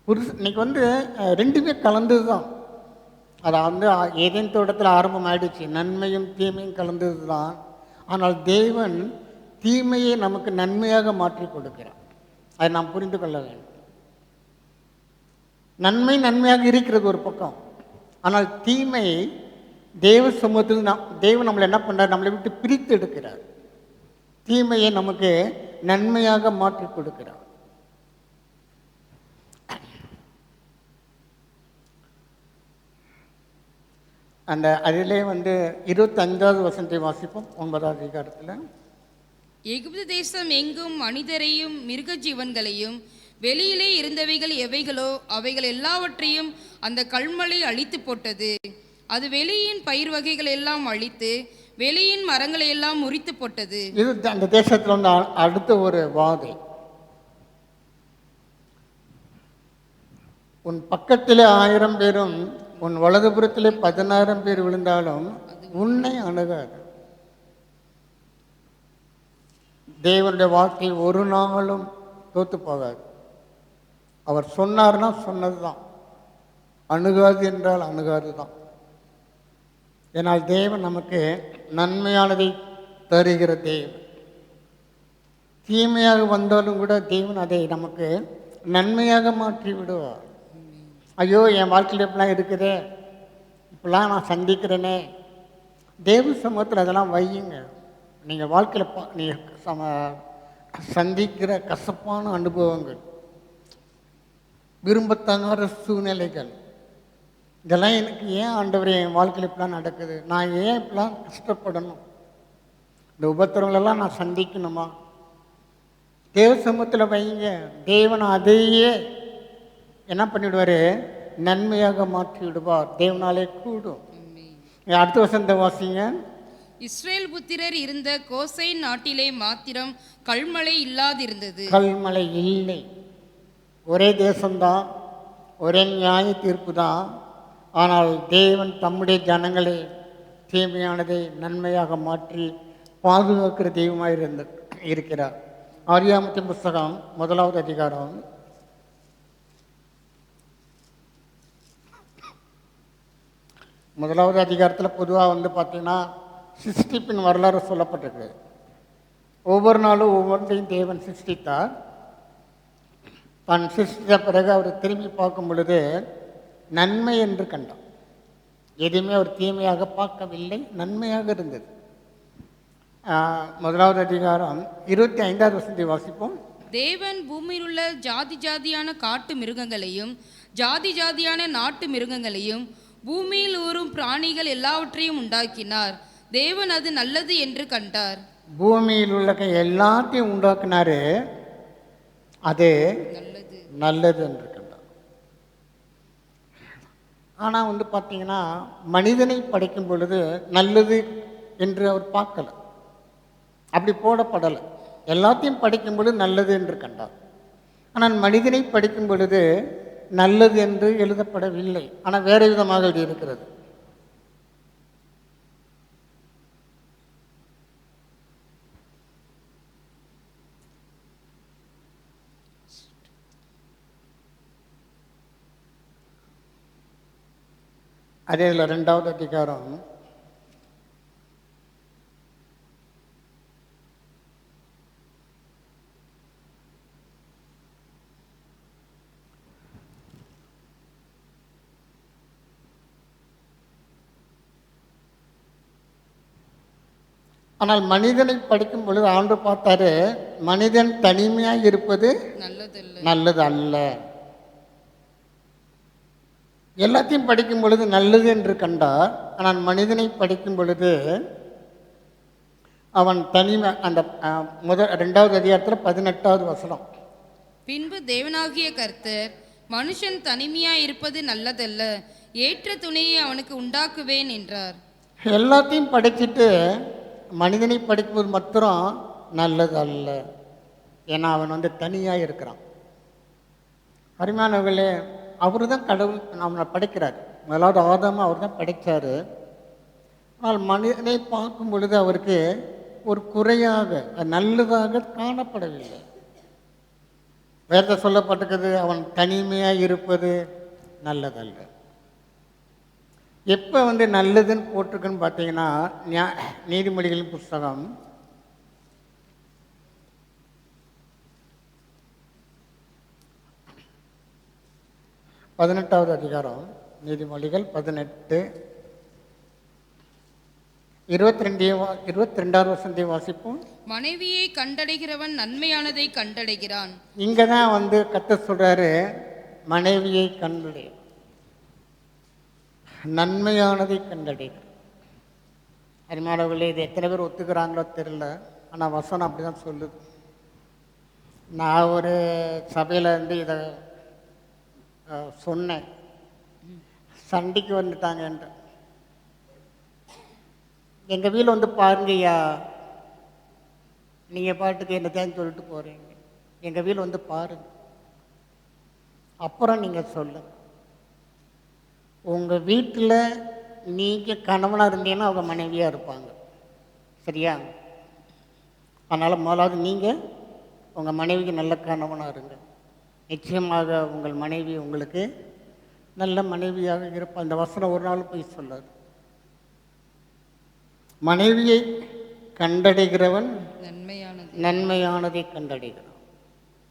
இன்னைக்கு ரெண்டுமே கலந்தது தான். அது ஏதேன் தோட்டத்தில் ஆரம்பம் ஆயிடுச்சு, நன்மையும் தீமையும் கலந்தது தான். ஆனால் தேவன் தீமையை நமக்கு நன்மையாக மாற்றி கொடுக்கிறார். அதை நாம் புரிந்து கொள்ள வேண்டும். நன்மை நன்மையாக இருக்கிறது ஒரு பக்கம், ஆனால் தீமை தேவ சமூகத்தில் தேவன் நம்மளை என்ன பண்ணுறார், நம்மளை விட்டு பிரித்து எடுக்கிறார். தீமையை நமக்கு நன்மையாக மாற்றி கொடுக்கிறார். அந்த அதிலே 25வது வசனத்தை வாசிப்போம். 9வது அதிகாரத்தில், எகிப்து தேசம் எங்கும் மனிதரையும் மிருக ஜீவன்களையும் வெளியிலே இருந்தவைகள் எவைகளோ அவைகள் எல்லாவற்றையும் அந்த கல்மழை அழித்து போட்டது. அது வெளியின் பயிர் வகைகள் எல்லாம் அழித்து வெளியின் மரங்களை எல்லாம் முறித்து போட்டது. இது அந்த தேசத்தில் அடுத்த ஒரு வாதை. உன் பக்கத்திலே 1000 பேரும் உன் வலதுபுறத்திலே 16 பேர் விழுந்தாலும் உன்னை அணுகாது. தேவனுடைய வார்த்தை ஒரு நாளும் தோத்து போகாது. அவர் சொன்னார்னா சொன்னது தான், அணுகாது என்றால் அணுகாது தான். ஏனால் தேவன் நமக்கு நன்மையானதை தருகிற தேவன். தீமையாக வந்தாலும் கூட தேவன் அதை நமக்கு நன்மையாக மாற்றி விடுவார். ஐயோ, என் வாழ்க்கையில் இப்படிலாம் இருக்குதே, இப்படிலாம் நான் சந்திக்கிறேனே, தேவ சமூகத்தில் அதெல்லாம் வையுங்க. நீங்கள் வாழ்க்கையில் நீங்கள் சந்திக்கிற கசப்பான அனுபவங்கள், விரும்பத்தகாத சூழ்நிலைகள், இதெல்லாம் எனக்கு ஏன் ஆண்டவரே என் வாழ்க்கையில் இப்படிலாம் நடக்குது, நான் ஏன் இப்படிலாம் கஷ்டப்படணும், இந்த உபத்திரங்களெல்லாம் நான் சந்திக்கணுமா? தேவ சமூகத்தில் வைங்க. தேவன் அதையே என்ன பண்ணிவிடுவார், நன்மையாக மாற்றி விடுவார். தேவனாலே கூடும். அடுத்த வசனத்தை வாசிங்க. இஸ்ரேல் புத்திரர் இருந்த கோசை நாட்டிலே மாத்திரம் கல்மழை இல்லாதிருந்தது. கல்மழை இல்லை. ஒரே தேசம்தான், ஒரே நியாய தீர்ப்பு தான். ஆனால் தேவன் தம்முடைய ஜனங்களை தீமையானதை நன்மையாக மாற்றி பாதுகாக்கிற தெய்வமாக இருக்கிறார். ஆதியாகமத்தின் புஸ்தகம் 1வது அதிகாரம் 1வது அதிகாரத்தில் பொதுவாக பார்த்தீங்கன்னா சிருஷ்டிப்பின் வரலாறு சொல்லப்பட்டிருக்கு. ஒவ்வொரு நாளும் ஒவ்வொன்றையும் தேவன் சிருஷ்டித்தார். தான் சிருஷ்டித்த பிறகு அவர் திரும்பி பார்க்கும் பொழுது நன்மை என்று கண்டார். எதுவுமே அவர் தீமையாக பார்க்கவில்லை, நன்மையாக இருந்தது. முதலாவது அதிகாரம் 25வது வசனத்தை வாசிப்போம். தேவன் பூமியில் உள்ள ஜாதி ஜாதியான காட்டு மிருகங்களையும் ஜாதி ஜாதியான நாட்டு மிருகங்களையும் பூமியில் ஊறும் பிராணிகள் எல்லாவற்றையும் உண்டாக்கினார். தேவன் அது நல்லது என்று கண்டார். பூமியில் உள்ள எல்லாத்தையும் உண்டாக்கினாரு, அது நல்லது நல்லது என்று கண்டார். ஆனால் வந்து பார்த்தீங்கன்னா மனிதனை படைக்கும் பொழுது நல்லது என்று அவர் பார்க்கல, அப்படி போடப்படலை. எல்லாத்தையும் படிக்கும் பொழுது நல்லது என்று கண்டார். ஆனால் மனிதனை படிக்கும் பொழுது நல்லது என்று எழுதப்படவில்லை, ஆனால் வேறு விதமாக எழுதியிருக்கிறது. அதே இதில் 2வது அதிகாரம் 'ஆனால் மனிதனை படிக்கும் பொழுது ஆண்டு பார்த்தாரு, மனிதன் தனிமையாக இருப்பது நல்லது அல்ல. எல்லாத்தையும் படிக்கும் பொழுது நல்லது என்று கண்டார். ஆனால் மனிதனை படிக்கும் பொழுது அவன் தனிமை. அந்த 2வது அதிகாரத்தில் 18வது வசனம். பின்பு தேவனாகிய கர்த்தர், மனுஷன் தனிமையாய் இருப்பது நல்லதல்ல, ஏற்ற துணையை அவனுக்கு உண்டாக்குவேன் என்றார். எல்லாத்தையும் படிச்சுட்டு மனிதனை படிக்கும்போது மாத்திரம் நல்லது அல்ல, ஏன்னா அவன் வந்து தனியாக இருக்கிறான். அருமையானவர்களே, அவரு தான் கடவுள் அவனை படைக்கிறார். முதலாவது ஆதாம அவர் தான் படைத்தார். ஆனால் மனிதனை பார்க்கும் பொழுது அவருக்கு ஒரு குறையாக, நல்லதாக காணப்படவில்லை. வேத சொல்லப்பட்டிருக்கிறது, அவன் தனிமையாக இருப்பது நல்லதல்ல. எப்போ வந்து நல்லதுன்னு போட்டிருக்குன்னு பார்த்தீங்கன்னா, நீதிமொழிகளின் புஸ்தகம் 18வது அதிகாரம், நீதிமொழிகள் 18 22வது வசனத்தை வாசிப்போம். மனைவியை கண்டடைகிறவன் நன்மையானதை கண்டடைகிறான். இங்கே தான் வந்து கர்த்தர் சொல்றாரு, மனைவியை கண்டடை, நன்மையானதை கண்டடைகிறான். அருமையானவர்களே, இது எத்தனை பேர் ஒத்துக்கிறாங்களோ தெரியல, ஆனால் வசனம் அப்படி தான் சொல்லுது. நான் ஒரு சபையில் இருந்து இதை சொன்னேன், சண்டைக்கு வந்துட்டாங்கன்ற. எங்கள் வீட்டில் வந்து பாருங்கய்யா, நீங்கள் பாட்டுக்கு என்ன தேன் சொல்லிட்டு போகிறீங்க, எங்கள் வீட்டில் வந்து பாருங்க, அப்புறம் நீங்கள் சொல்லுங்க. உங்கள் வீட்டில் நீங்கள் கணவனாக இருந்தீங்கன்னா அவங்க மனைவியாக இருப்பாங்க, சரியா? அதனால் முதலாவது நீங்கள் உங்கள் மனைவிக்கு நல்ல கணவனாக இருங்க. நிச்சயமாக உங்கள் மனைவி உங்களுக்கு நல்ல மனைவியாக இருப்பாள். இந்த வசனம் ஒரு நாள் போய் சொல்லாது. மனைவியை கண்டடைகிறவன் நன்மையானதை கண்டடைகிறான்.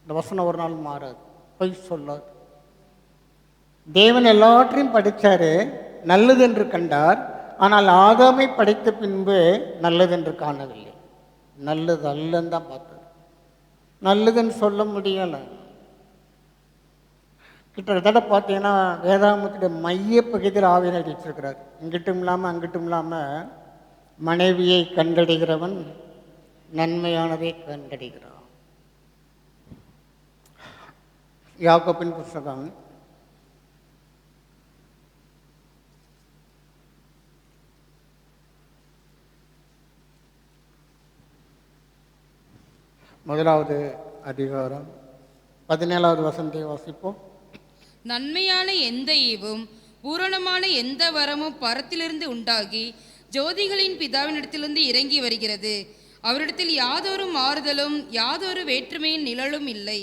இந்த வசனம் ஒரு நாள் மாறாது, போய் சொல்லாது. தேவன் எல்லாவற்றையும் படித்தார், நல்லது என்று கண்டார். ஆனால் ஆதாமை படைத்த பின்பு நல்லது என்று காணவில்லை, நல்லது அல்லன்னு தான் பார்த்தது. நல்லதுன்னு சொல்ல முடியலை. கிட்டத்தட்ட பார்த்தீங்கன்னா வேதாகமத்துடைய மைய பகுதியில் ஆவியனை வச்சிருக்கிறார். இங்கிட்டும் இல்லாமல் அங்கிட்டும் இல்லாமல் மனைவியை கண்டடைகிறவன் நன்மையானதை கண்டடைகிறான். யாக்கோபின் புஸ்தகம் 1வது அதிகாரம் 17வது வசனத்தை வாசிப்போம். நன்மையான எந்த ஈவும் பூரணமான எந்த வரமும் பரத்திலிருந்து உண்டாகி ஜோதிகளின் பிதாவினிடத்திலிருந்து இறங்கி வருகிறது. அவரிடத்தில் யாதொரு மாறுதலும் யாதொரு வேற்றுமையின் நிழலும் இல்லை.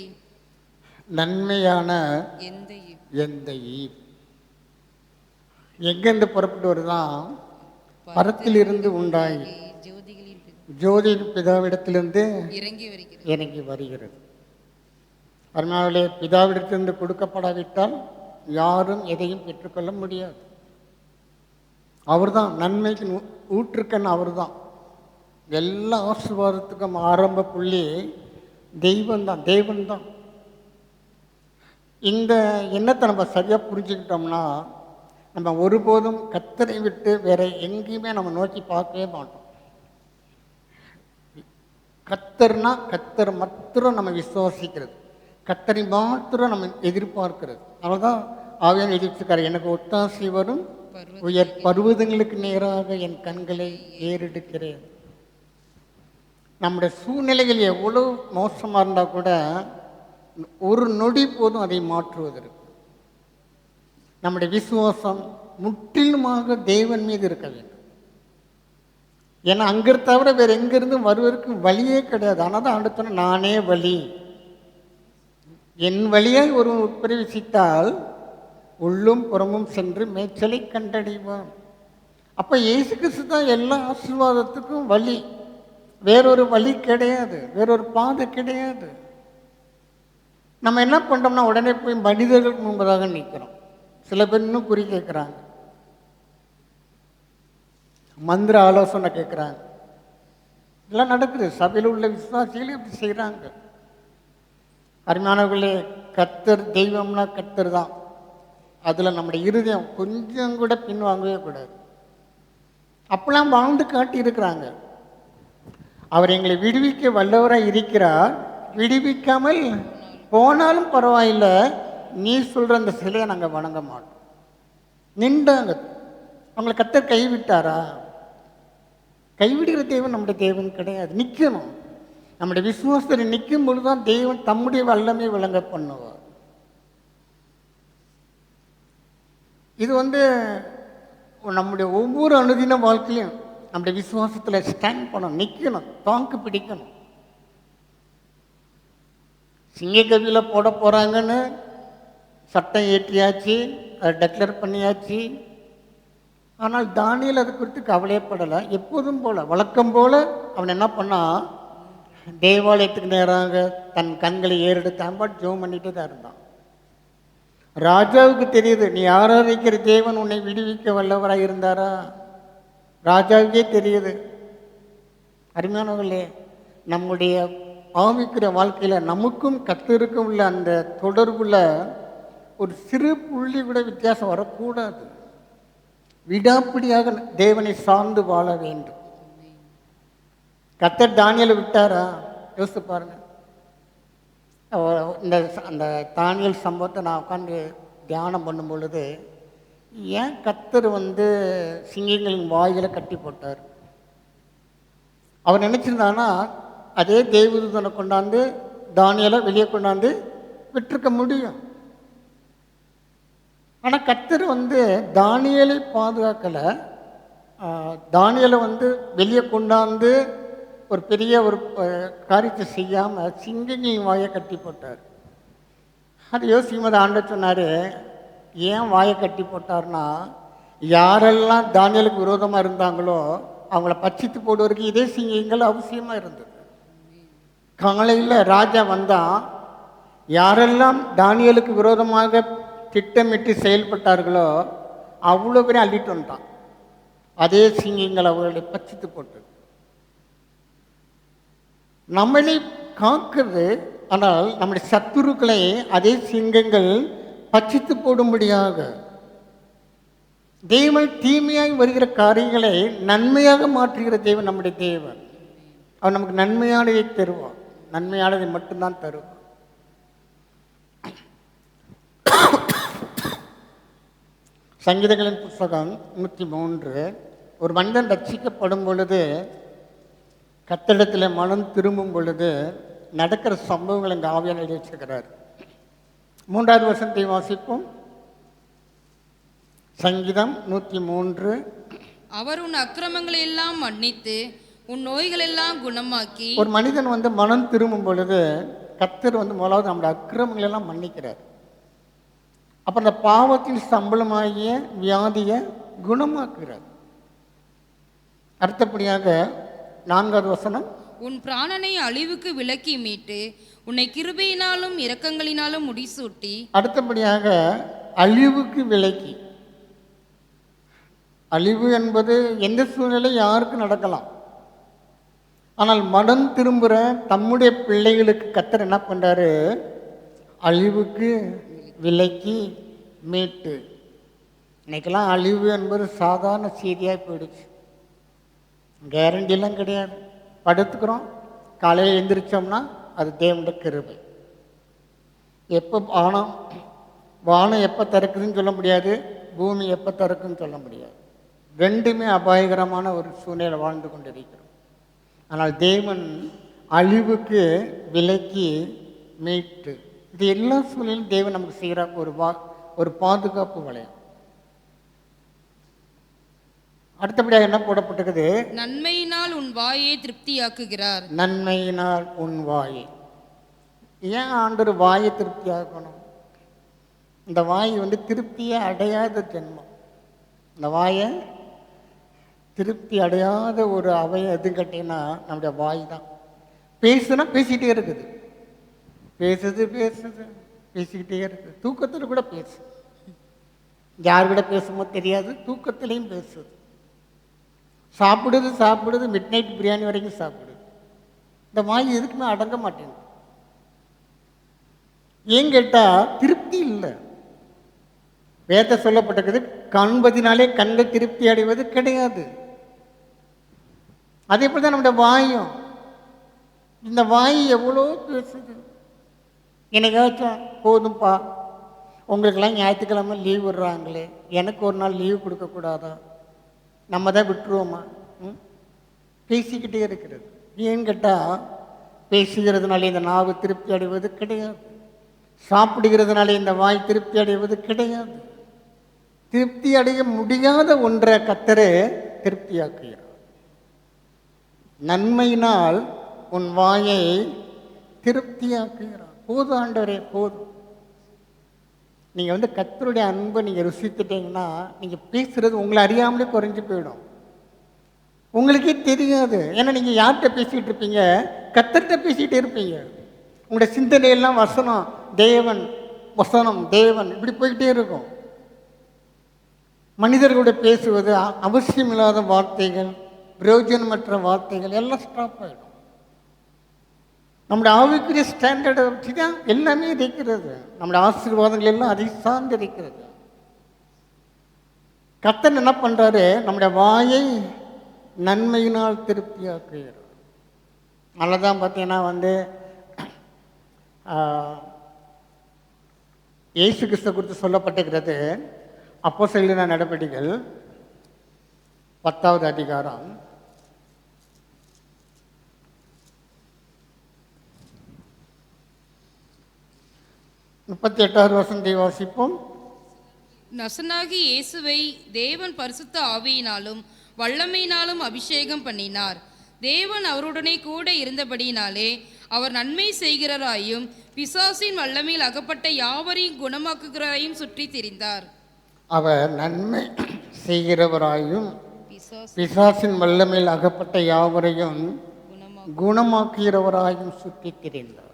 நன்மையான எந்த ஈவ் எங்கெந்து புறப்பட்டு வருதான்? பரத்திலிருந்து உண்டாகி ஜோதி பிதாவிடத்திலிருந்து இறங்கி வருகிறது. இறங்கி வருகிறது. அதனாலே பிதாவிடத்திலிருந்து கொடுக்கப்படாவிட்டால் யாரும் எதையும் பெற்றுக்கொள்ள முடியாது. அவர்தான் நன்மைக்கு ஊற்றுக்கண். அவர்தான் எல்லா ஆசீர்வாதத்துக்கும் ஆரம்ப புள்ளி. தெய்வம்தான், தேவன்தான். இந்த எண்ணத்தை நம்ம சரியாக புரிஞ்சுக்கிட்டோம்னா நம்ம ஒருபோதும் கர்த்தரை விட்டு வேற எங்கேயுமே நம்ம நோக்கி பார்க்கவே மாட்டோம். கர்த்தர்னா கர்த்தர் மாத்திரம் நம்ம விசுவாசிக்கிறது, கர்த்தரை மாத்திரம் நம்ம எதிர்பார்க்கிறது. அவர்தான் ஆவியானவர் எழுதியிருக்காரு, எனக்கு ஒத்தாசை வரும் உயர் பர்வதங்களுக்கு நேராக என் கண்களை ஏறெடுக்கிறேன். நம்முடைய சூழ்நிலைகள் எவ்வளோ மோசமாக இருந்தால் கூட ஒரு நொடி போதும் அதை மாற்றுவதற்கு நம்முடைய விசுவாசம் முற்றிலுமாக தேவன் மீது இருக்க வேண்டும். ஏன்னா அங்கே தவிர வேறு எங்கிருந்து வருவதற்கு வழியே கிடையாது. ஆனால் தான் அடுத்த நானே வழி, என் வழியாக ஒரு பிரவேசித்தால் உள்ளும் புறமும் சென்று மேய்ச்சலை கண்டடைவான். அப்போ இயேசு கிறிஸ்து தான் எல்லா ஆசீர்வாதத்துக்கும் வழி. வேறொரு வழி கிடையாது, வேறொரு பாதை கிடையாது. நம்ம என்ன பண்ணுறோம்னா உடனே போய் மனிதர்களுக்கு முன்பதாக நிற்கிறோம். சில பேர் இன்னும் குறி கேட்குறாங்க, மந்திர ஆலோசனை கேட்குறாங்க. இதெல்லாம் நடக்குது. சபையில் உள்ள விசுவாசிகளே இப்படி செய்கிறாங்க. அருமையானவர்களே, கர்த்தர் தெய்வம்னா கர்த்தர் தான். அதில் நம்முடைய இருதயம் கொஞ்சம் கூட பின்வாங்கவே கூடாது. அப்பெல்லாம் வாழ்ந்து காட்டி இருக்கிறாங்க. அவர் எங்களை விடுவிக்க வல்லவராக இருக்கிறார். விடுவிக்காமல் போனாலும் பரவாயில்லை, நீ சொல்கிற அந்த சிலையை நாங்கள் வணங்க மாட்டோம் நின்றாங்க. அவங்களை கர்த்தர் கைவிட்டாரா? கைவிடுகிற தேவன் நம்முடைய தேவன் கிடையாது. நிற்கணும். நம்முடைய விசுவாசத்தில் நிற்கும் பொழுது தான் தேவன் தம்முடைய வல்லமை விளங்க பண்ணுவார். இது நம்முடைய ஒவ்வொரு அனுதின வாழ்க்கையிலும் நம்முடைய விசுவாசத்தில் ஸ்டாண்ட் பண்ணணும், நிற்கணும், தாக்கு பிடிக்கணும். சிங்கக்கவியில் போட போகிறாங்கன்னு சட்டம் ஏற்றியாச்சு, அதை டெக்ளேர் பண்ணியாச்சு. ஆனால் தானியேல் அது குறித்து கவலையப்படலை. எப்போதும் போல் வழக்கம் போல் அவன் என்ன பண்ணான், தேவாலயத்துக்கு நேராக தன் கண்களை ஏறெடுத்து அம்பாட் ஜெபம் பண்ணிட்டு தான் இருந்தான். ராஜாவுக்கு தெரியுது, நீ ஆராதிக்கிற தேவன் உன்னை விடுவிக்க வல்லவராக இருந்தாரா? ராஜாவுக்கே தெரியுது. அருமையானவர்களே, நம்முடைய ஆவிக்கிற வாழ்க்கையில் நமக்கும் கர்த்தருக்கும் உள்ள அந்த தொடர்புல ஒரு சிறு புள்ளி கூட வித்தியாசம் வரக்கூடாது. விடாப்பிடியாக தேவனை சார்ந்து வாழ வேண்டும். கர்த்தர் தானியேலை விட்டாரா? யோசித்து பாருங்க. அந்த தானியேல் சம்பவத்தை நான் உட்காந்து தியானம் பண்ணும் பொழுது, ஏன் கர்த்தர் சிங்கங்களின் வாயில கட்டி போட்டார்? அவர் நினைச்சிருந்தானா அதே தேவதூதனை கொண்டாந்து தானியேலை வெளியே கொண்டாந்து விட்டிருக்க முடியும். ஆனால் கர்த்தர் தானியேலை பாதுகாக்கலை. தானியேலை வெளியே கொண்டாந்து ஒரு பெரிய ஒரு காரியத்தை செய்யாமல் சிங்கங்களின் வாயை கட்டி போட்டார். அது யோசிக்கும் போது ஆண்டவர் சொன்னார், ஏன் வாயை கட்டி போட்டார்னா, யாரெல்லாம் தானியேலுக்கு விரோதமாக இருந்தாங்களோ அவங்கள பட்சித்து போடுவதற்கு இதே சிங்கங்கள் அவசியமாக இருந்தது. காலையில் ராஜா வந்தான், யாரெல்லாம் தானியேலுக்கு விரோதமாக திட்டமிட்டு செயல்பட்டார்களோ அவ்வளோ பேரையும் அள்ளிட்டு வந்துட்டான். அதே சிங்கங்கள் அவர்களை பட்சித்து போட்டது. நம்மளை காக்குது. ஆனால் நம்முடைய சத்துருக்களை அதே சிங்கங்கள் பட்சித்து போடும்படியாக தேவன் தீமையாய் வருகிற காரியங்களை நன்மையாக மாற்றுகிற தேவன் நம்முடைய தேவன். அவன் நமக்கு நன்மையானதை தருவான், நன்மையானதை மட்டும்தான் தருவான். சங்கீதங்களின் புஸ்தகம் 103. ஒரு மனிதன் ரட்சிக்கப்படும் பொழுது, கர்த்தரிடத்தில் மனம் திரும்பும் பொழுது நடக்கிற சம்பவங்கள் எங்கள் ஆவியானவர் எழுதி வச்சிருக்கிறார். 3வது வசனத்தை வாசிப்போம். சங்கீதம் 103. அவர் உன் அக்கிரமங்களை எல்லாம் மன்னித்து உன் நோய்கள் எல்லாம் குணமாக்கி. ஒரு மனிதன் மனம் திரும்பும் பொழுது கர்த்தர் முதலாவது நம்முடைய அக்கிரமங்களை எல்லாம் மன்னிக்கிறார். அப்போ அந்த பாவத்தின் சம்பளமாகிய வியாதியை குணமாக்குகிறார். அடுத்தபடியாக 4வது வசனம். உன் பிராணனை அழிவுக்கு விலக்கி மீட்டு உன்னை கிருபையினாலும் இரக்கங்களினாலும் முடிசூட்டி. அடுத்தபடியாக அழிவுக்கு விலக்கி. அழிவு என்பது எந்த சூழ்நிலை யாருக்கு நடக்கலாம். ஆனால் மனம் திரும்புகிற தம்முடைய பிள்ளைகளுக்கு கர்த்தர் என்ன பண்ணுறாரு? அழிவுக்கு விலக்கி மீட்டு. இன்னைக்கெல்லாம் அழிவு என்பது சாதாரண செய்தியாக போயிடுச்சு. கேரண்டிலாம் கிடையாது. படுத்துக்கிறோம், காலையில் எழுந்திரிச்சோம்னா அது தேவனுடைய கிருபை. எப்போ வானம் எப்போ திறக்குதுன்னு சொல்ல முடியாது, பூமி எப்போ திறக்குன்னு சொல்ல முடியாது. ரெண்டுமே அபாயகரமான ஒரு சூழ்நிலை வாழ்ந்து கொண்டிருக்கிறோம். ஆனால் தேவன் அழிவுக்கு விலக்கி மீட்டு. இது எல்லா சூழ்நிலையும் தேவன் நமக்கு செய்கிற ஒரு பாதுகாப்பு வளையம். அடுத்தபடியாக என்ன போடப்பட்டிருக்குது? நன்மையினால் உன் வாயை திருப்தியாக்குகிறார். நன்மையினால் உன் வாயை. ஏன் ஆண்டவர் வாயை திருப்தியாக்கணும்? இந்த வாய் திருப்தியை அடையாத ஜென்மம். இந்த வாயை திருப்தி அடையாத ஒரு அவையை எது கேட்டீங்கன்னா நம்முடைய வாய் தான். பேசுனா பேசிக்கிட்டே இருக்குது, பேசுது பேசிக்கிட்டே இருக்குது. தூக்கத்தில் கூட பேசு, யார் கூட பேசுமோ தெரியாது, தூக்கத்திலையும் பேசுது. சாப்பிடுது மிட் நைட் பிரியாணி வரைக்கும் சாப்பிடுது. இந்த வாய் எதுக்குமே அடங்க மாட்டேங்குது. ஏன் கேட்டால் திருப்தி இல்லை. வேத சொல்லப்பட்டிருக்குது, காண்பதினாலே கண்கள் திருப்தி அடைவது கிடையாது. அதே போல தான் நம்முடைய வாயும். இந்த வாய் எவ்வளோ பேசுது. என்னைக்காச்சும் போதும்பா, உங்களுக்கெல்லாம் ஞாயிற்றுக்கிழமை லீவ் விடுறாங்களே, எனக்கு ஒரு நாள் லீவு கொடுக்கக்கூடாதா? நம்ம தான் விட்டுருவோமா? பேசிக்கிட்டே இருக்கிறது. ஏன்னு கேட்டால் பேசுகிறதுனால இந்த நாவு திருப்தி அடைவது கிடையாது. சாப்பிடுகிறதுனால இந்த வாய் திருப்தி அடைவது கிடையாது. திருப்தி அடைய முடியாத ஒன்றை கர்த்தர் திருப்தியாக்குகிறார். நன்மையினால் உன் வாயை திருப்தியாக்குகிறார். போதும் ஆண்டவரே, போதும். நீங்கள் கர்த்தருடைய அன்பை நீங்கள் ருசித்துட்டீங்கன்னா நீங்கள் பேசுகிறது உங்களை அறியாமலே குறைஞ்சி போயிடும். உங்களுக்கே தெரியாது. ஏன்னா நீங்கள் யார்கிட்ட பேசிகிட்டு இருப்பீங்க? கர்த்தர்கிட்ட பேசிகிட்டே இருப்பீங்க. உங்களுடைய சிந்தனையெல்லாம் வசனம் தேவன், வசனம் தேவன், இப்படி போய்கிட்டே இருக்கும். மனிதர்களோட பேசுவது அவசியமில்லாத வார்த்தைகள், பிரயோஜனமற்ற வார்த்தைகள் எல்லாம் ஸ்டாப் ஆகிடும். நம்முடைய ஆவிக்குரிய ஸ்டாண்டர்டை வச்சு தான் எல்லாமே இருக்கிறது. நம்முடைய ஆசீர்வாதங்கள் எல்லாம் அதை சார்ந்து இருக்கிறது. கர்த்தர் என்ன பண்ணுறாரு? நம்முடைய வாயை நன்மையினால் திருப்தியாக்குகிறார். நல்லதான் பார்த்தீங்கன்னா இயேசு கிறிஸ்து குறித்து சொல்லப்பட்டிருக்கிறது. அப்போஸ்தலரின் நடவடிக்கைகள் 10வது அதிகாரம் 38வது வசனத்தை வாசிப்போம். நசனாகி இயேசுவை தேவன் பரிசுத்த ஆவியினாலும் வல்லமையினாலும் அபிஷேகம் பண்ணினார். தேவன் அவருடனே கூட இருந்தபடியினாலே அவர் நன்மை செய்கிறவராயும் பிசாசின் வல்லமையில் அகப்பட்ட யாவரையும் குணமாக்குகிறாரையும் சுற்றி திரிந்தார். அவர் நன்மை செய்கிறவராயும் பிசாசின் வல்லமையில் அகப்பட்ட யாவரையும் குணமாக்குகிறவராயும் சுற்றி திரிந்தார்.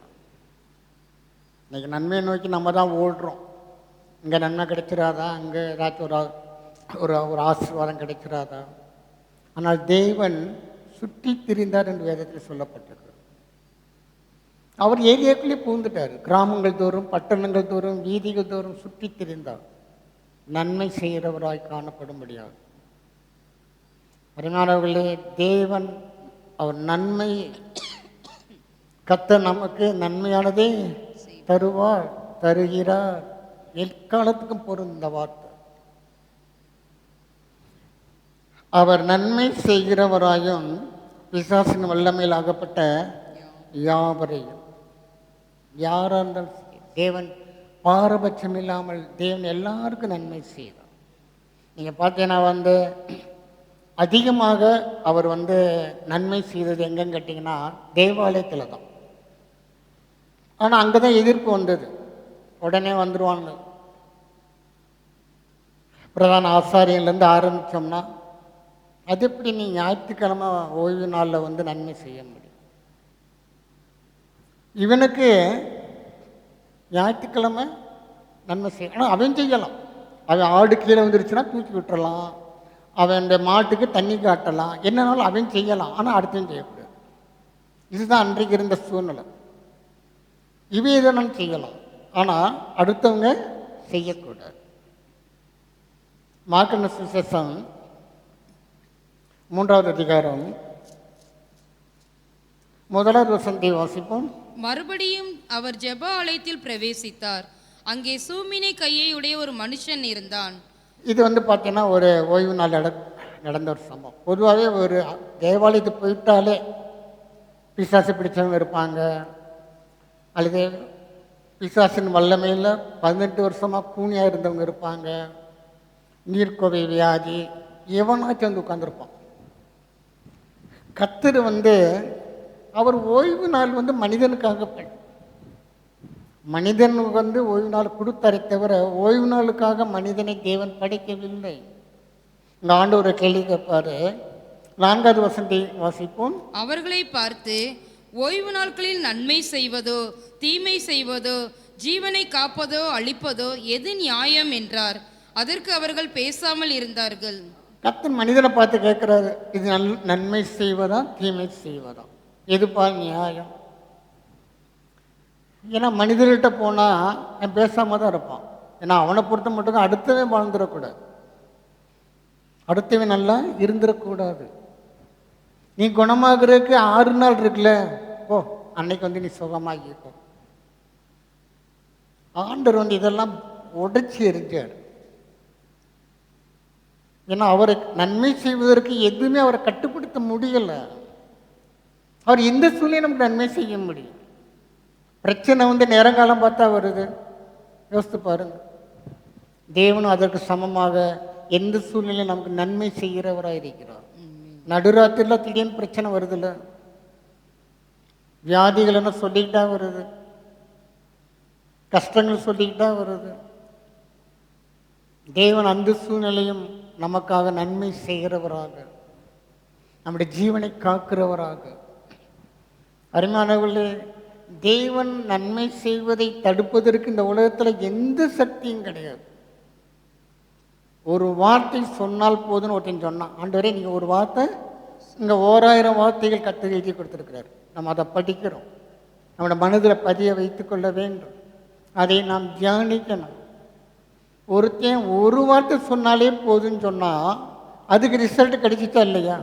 இன்னைக்கு நன்மையை நோக்கி நம்ம தான் ஓடுறோம். இங்கே நன்மை கிடைச்சிடாதா, அங்கே ஏதாச்சும் ஒரு ஒரு ஆசீர்வாதம் கிடைச்சிடாதா? ஆனால் தேவன் சுற்றி திரிந்தார் என்று வேதத்தில் சொல்லப்பட்டிருக்கு. அவர் ஏரியாக்குள்ளே பூந்துட்டார். கிராமங்கள் தோறும், பட்டணங்கள் தோறும், வீதிகள் தோறும் சுற்றி திரிந்தார். நன்மை செய்கிறவராய் காணப்படும்படியாக. அருமையானவர்களே, தேவன் அவர் நன்மை கர்த்தர் நமக்கு நன்மையானதே தருவார், தருகிறார். எக்காலத்துக்கும் பொருந்த வார்த்தை. அவர் நன்மை செய்கிறவராயும் பிசாசின் வல்லமையில் ஆகப்பட்ட யாவரையும், யாராக இருந்தாலும் தேவன் பாரபட்சம் இல்லாமல் தேவன் எல்லாருக்கும் நன்மை செய்கிறார். நீங்கள் பார்த்தீங்கன்னா அதிகமாக அவர் நன்மை செய்தது எங்கன்னு கேட்டிங்கன்னா தேவாலயத்தில் தான். ஆனால் அங்கே தான் எதிர்ப்பு வந்தது. உடனே வந்துடுவாங்க. பிரதான ஆசாரியன்லேருந்து ஆரம்பித்தோம்னா அது எப்படி நீ ஞாயிற்றுக்கிழமை ஓய்வு நாளில் வந்து நன்மை செய்ய முடியும்? இவனுக்கு ஞாயிற்றுக்கிழமை நன்மை செய்ய, ஆனால் அவன் செய்யலாம். அவன் ஆடு கீழே வந்துருச்சுன்னா தூக்கி விட்டுறலாம், அவன் மாட்டுக்கு தண்ணி காட்டலாம், என்னன்னாலும் அவன் செய்யலாம். ஆனால் அடுத்தவன் செய்யக்கூடாது. இதுதான் அன்றைக்கு இருந்த சூழ்நிலை. இவன் இதெல்லாம் செய்யலாம், ஆனால் அடுத்தவங்க செய்யக்கூடாது. மார்க்கு சுவிசேஷம் 3வது அதிகாரம் 1வது வசனத்தை வாசிப்போம். மறுபடியும் அவர் ஜெப ஆலயத்தில் பிரவேசித்தார். அங்கே சூமினை கையை உடைய ஒரு மனுஷன் இருந்தான். இது வந்து பார்த்தீங்கன்னா ஒரு ஓய்வு நாள் நடந்த ஒரு சம்பவம். பொதுவாகவே ஒரு தேவாலயத்துக்கு போயிட்டாலே பிசாசு பிடிச்சவங்க இருப்பாங்க, அல்லது பிசாசின் வல்லமையில் 18 வருஷமாக கூனியாக இருந்தவங்க இருப்பாங்க, நீர்க்கோவை வியாதி, எவனாச்சும் வந்து உட்காந்துருப்பான். கர்த்தர் வந்து அவர் ஓய்வு நாள் வந்து மனிதனுக்காக மனிதனுக்கு வந்து ஓய்வு நாள் கொடுத்தாரே தவிர ஓய்வு நாளுக்காக மனிதனை தேவன் படைக்கவில்லை. இந்த ஆண்டு ஒரு கேள்வி கேட்பாரு. 4வது வசனத்தை வாசிப்போம். அவர்களை பார்த்து, ஓய்வு நாட்களில் நன்மை செய்வதோ தீமை செய்வதோ ஜீவனை காப்பதோ அழிப்பதோ எது நியாயம் என்றார். அதற்கு அவர்கள் பேசாமல் இருந்தார்கள். கர்த்தர் மனிதனை பார்த்து கேட்கிறாரு, இது நன்மை செய்வதா தீமை செய்வதா, எதுப்பா நியாயம்? ஏன்னா மனிதர்கிட்ட போனால் அவன் பேசாமல் தான் இருப்பான். ஏன்னா அவனை பொறுத்த மட்டும் அடுத்தவன் வாழ்ந்துடக்கூடாது, அடுத்தவன் நல்லா இருந்துடக்கூடாது. நீ குணமாகிறதுக்கு 6 நாள் இருக்குல்ல, ஓ அன்னைக்கு வந்து நீ சுகமாகிக்கோ. ஆண்டவர் வந்து இதெல்லாம் உடைச்சி எரிஞ்சார். ஏன்னா அவரை நன்மை செய்வதற்கு எதுவுமே அவரை கட்டுப்படுத்த முடியலை. அவர் எந்த சூழ்நிலை நமக்கு நன்மை செய்ய முடியும்? பிரச்சனை வந்து நேரங்காலம் பார்த்தா வருது, யோசித்து பாருங்க. தேவனும் அதற்கு சமமாக எந்த சூழ்நிலையும் நமக்கு நன்மை செய்கிறவராக இருக்கிறார். நடுராத்திரில திடீர்னு பிரச்சனை வருதுல்ல, வியாதிகள் என்ன சொல்லிக்கிட்டா வருது, கஷ்டங்கள் சொல்லிக்கிட்டா வருது. தேவன் அந்த சூழ்நிலையும் நமக்காக நன்மை செய்கிறவராக, நம்முடைய ஜீவனை காக்கிறவராக. அருமையானவர்களே, தேவன் நன்மை செய்வதை தடுப்பதற்கு இந்த உலகத்தில் எந்த சக்தியும் கிடையாது. ஒரு வார்த்தை சொன்னால் போதுன்னு ஒருத்தன் சொன்னான். ஆண்டவரே நீங்கள் ஒரு வார்த்தை, இங்கே 1000 வார்த்தைகள் கர்த்தர் எழுதி கொடுத்துருக்கிறார். நம்ம அதை படிக்கிறோம், நம்மளோட மனதில் பதிய வைத்து கொள்ள வேண்டும், அதை நாம் தியானிக்கணும். ஒருத்தன் ஒரு வார்த்தை சொன்னாலே போதுன்னு சொன்னால் அதுக்கு ரிசல்ட் கிடைச்சிட்டா இல்லையா?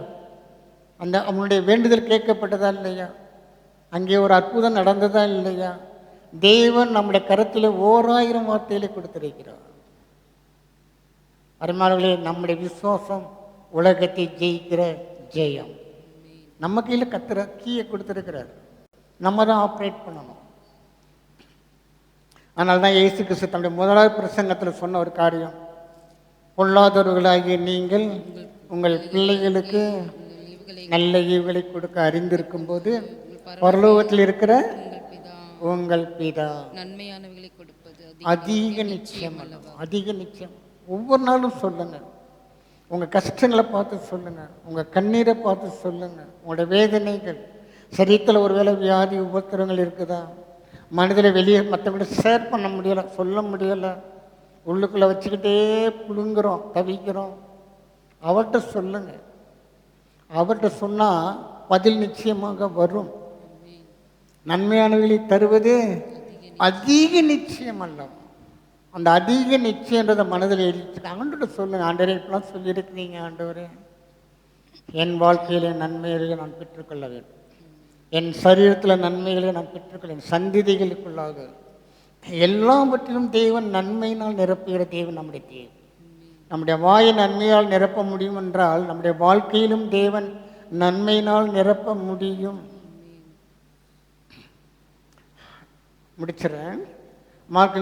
அந்த அவனுடைய வேண்டுதல் கேட்கப்பட்டதா இல்லையா? அங்கே ஒரு அற்புதம் நடந்ததா இல்லையா? தேவன் நம்முடைய கரத்தில் 1000 வார்த்தைகளை கொடுத்திருக்கிறார். அருமையானவர்களே, நம்முடைய விசுவாசம் உலகத்தை ஜெயிக்கிற ஜெயம். நம்ம கையில் கர்த்தர் கீயை கொடுத்திருக்கிறார், நம்ம தான் ஆப்ரேட் பண்ணணும். அதனால தான் இயேசு கிறிஸ்து தன்னுடைய 1வது பிரசங்கத்தில் சொன்ன ஒரு காரியம், பொல்லாதவர்களாகிய நீங்கள் உங்கள் பிள்ளைகளுக்கு நல்ல ஈவுகளை கொடுக்க அறிந்திருக்கும் போது பரலோகத்தில் இருக்கிற உங்கள் பிதா நன்மையானவைகளை கொடுப்பது அதிக நிச்சயம் அல்லவா? அதிக நிச்சயம். ஒவ்வொரு நாளும் சொல்லுங்க, உங்கள் கஷ்டங்களை பார்த்து சொல்லுங்க, உங்கள் கண்ணீரை பார்த்து சொல்லுங்க, உங்களோட வேதனைகள், சரீரத்தில் ஒருவேளை வியாதி உபத்திரங்கள் இருக்குதா, மனதில் வெளியே மற்றவங்களை ஷேர் பண்ண முடியலை, சொல்ல முடியலை, உள்ளுக்குள்ளே வச்சுக்கிட்டே புழுங்குறோம், தவிக்கிறோம், அவர்கிட்ட சொல்லுங்க. அவர்கிட்ட சொன்னால் பதில் நிச்சயமாக வரும். நன்மையானவர்களை தருவது அதிக நிச்சயம் அல்லவா? அந்த அதிக நிச்சயன்றதை மனதில் எழுதிட்டு ஆண்டவரை சொல்லுங்க. ஆண்டவரே இப்பெல்லாம் சொல்லியிருக்கிறீங்க, ஆண்டவரே என் வாழ்க்கையிலே நன்மைகளை நான் பெற்றுக்கொள்ள வேண்டும், என் சரீரத்தில் நன்மைகளை நான் பெற்றுக்கொள்ள, என் சந்ததிகளுக்குள்ளாக எல்லாவற்றிலும் தேவன் நன்மையினால் நிரப்புகிற தேவன் நம்முடைய தேவன். நம்முடைய வாயை நன்மையால் நிரப்ப முடியும் என்றால் நம்முடைய வாழ்க்கையிலும் தேவன் நன்மையினால் நிரப்ப முடியும். முடிச்சிடறேன். மார்க்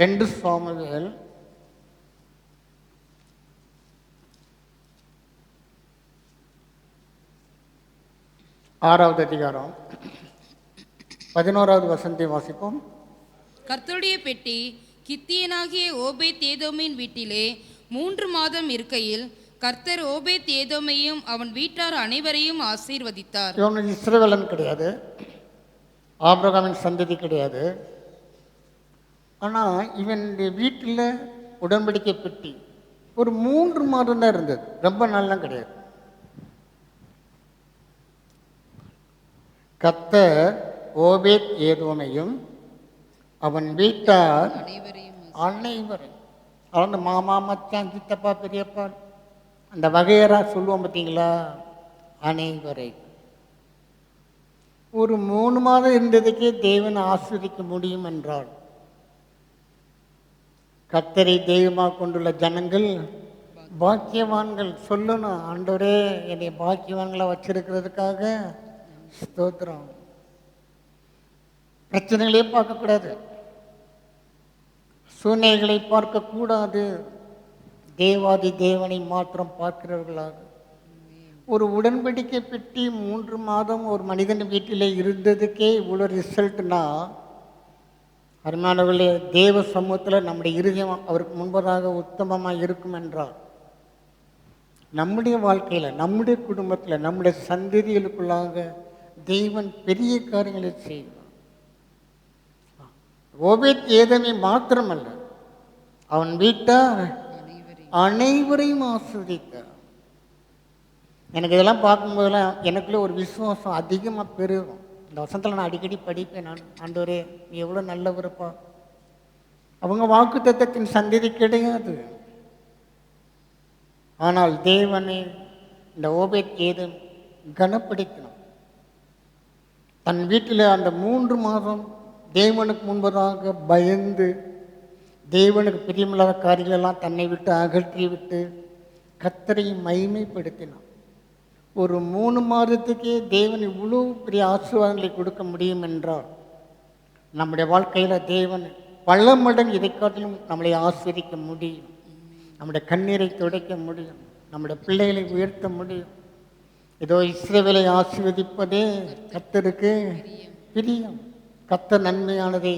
2 சாமுவேல் 6வது அதிகாரம் 11வது வசனத்தை வாசிப்போம். கர்த்தருடைய பெட்டி கித்தியனாகிய ஓபேத் ஏதோமின் வீட்டிலே 3 மாதம் இருக்கையில் கர்த்தர் ஓபேத் ஏதோமையும் அவன் வீட்டார் அனைவரையும் ஆசீர்வதித்தார். இவன் இஸ்ரவேலன் கிடையாது, ஆபிரகாமின் சந்ததி கிடையாது. ஆனால் இவன் வீட்டில் உடன்படிக்கை பெட்டி ஒரு 3 மாதம் தான் இருந்தது, ரொம்ப நாள்லாம் கிடையாது. கர்த்தர் ஓபேத் ஏதோமையும் அவன் வீட்டார் அனைவரையும், அந்த மாமா மச்சான் சித்தப்பா பெரியப்பா அந்த வகையரா சொல்லுவோம் பார்த்தீங்களா, அனைவரை ஒரு 3 மாதம் இருந்ததுக்கே தேவன் ஆஸ்வதிக்க முடியும் என்றால், கர்த்தரை தெய்வமாக கொண்டுள்ள ஜனங்கள் பாக்கியவான்கள். சொல்லணும், ஆண்டவரே என்னை பாக்கியவான்களாக வச்சிருக்கிறதுக்காக ஸ்தோத்திரம். பிரச்சனைகளே பார்க்கக்கூடாது, சூழ்நிலைகளை பார்க்கக்கூடாது, தேவாதி தேவனை மாத்திரம் பார்க்கிறவர்களாக. ஒரு உடன்படிக்கை பெட்டி 3 மாதம் ஒரு மனிதன் வீட்டில் இருந்ததுக்கே இவ்வளோ ரிசல்ட்னா, அருமையானவர்களே, தேவ சமூகத்தில் நம்முடைய இருதயம் அவருக்கு முன்பதாக உத்தமமாக இருக்கும் என்றால், நம்முடைய வாழ்க்கையில், நம்முடைய குடும்பத்தில், நம்முடைய சந்ததிகளுக்குள்ளாக தெய்வன் பெரிய காரியங்களை செய்வார். ஓபேத் ஏதோமை மாத்திரமல்ல, அவன் வீட்டார் அனைவரையும் ஆஸ்வதித்தார். எனக்கு இதெல்லாம் பார்க்கும்போதெல்லாம் எனக்குள்ளே ஒரு விசுவாசம் அதிகமாக பெருகும். இந்த வசனத்தில் நான் அடிக்கடி படிப்பேன், நான் ஆண்டவரே நீ எவ்வளோ நல்லவருப்பா. அவங்க வாக்குத்தத்தத்தின் சந்ததி கிடையாது, ஆனால் தேவனை இந்த ஓபேத் ஏதோம் கனப்படுத்தினான். தன் வீட்டில் அந்த 3 மாதம் தேவனுக்கு முன்பதாக பயந்து, தேவனுக்கு பிரியமில்லாத காரியங்களெல்லாம் தன்னை விட்டு அகற்றி விட்டு கர்த்தரை மகிமைப்படுத்தினான். ஒரு 3 மாதத்துக்கே தேவன் இவ்வளோ பெரிய ஆசீர்வாதங்களை கொடுக்க முடியும் என்றால், நம்முடைய வாழ்க்கையில் தேவன் பல மடங்கு இதை காட்டிலும் நம்மளை ஆஸ்வதிக்க முடியும். நம்முடைய கண்ணீரை துடைக்க முடியும், நம்முடைய பிள்ளைகளை உயர்த்த முடியும். ஏதோ இஸ்ரவேலை ஆசீர்வதிப்பதே கர்த்தருக்கு பிரியம். கர்த்தர் நன்மையானதை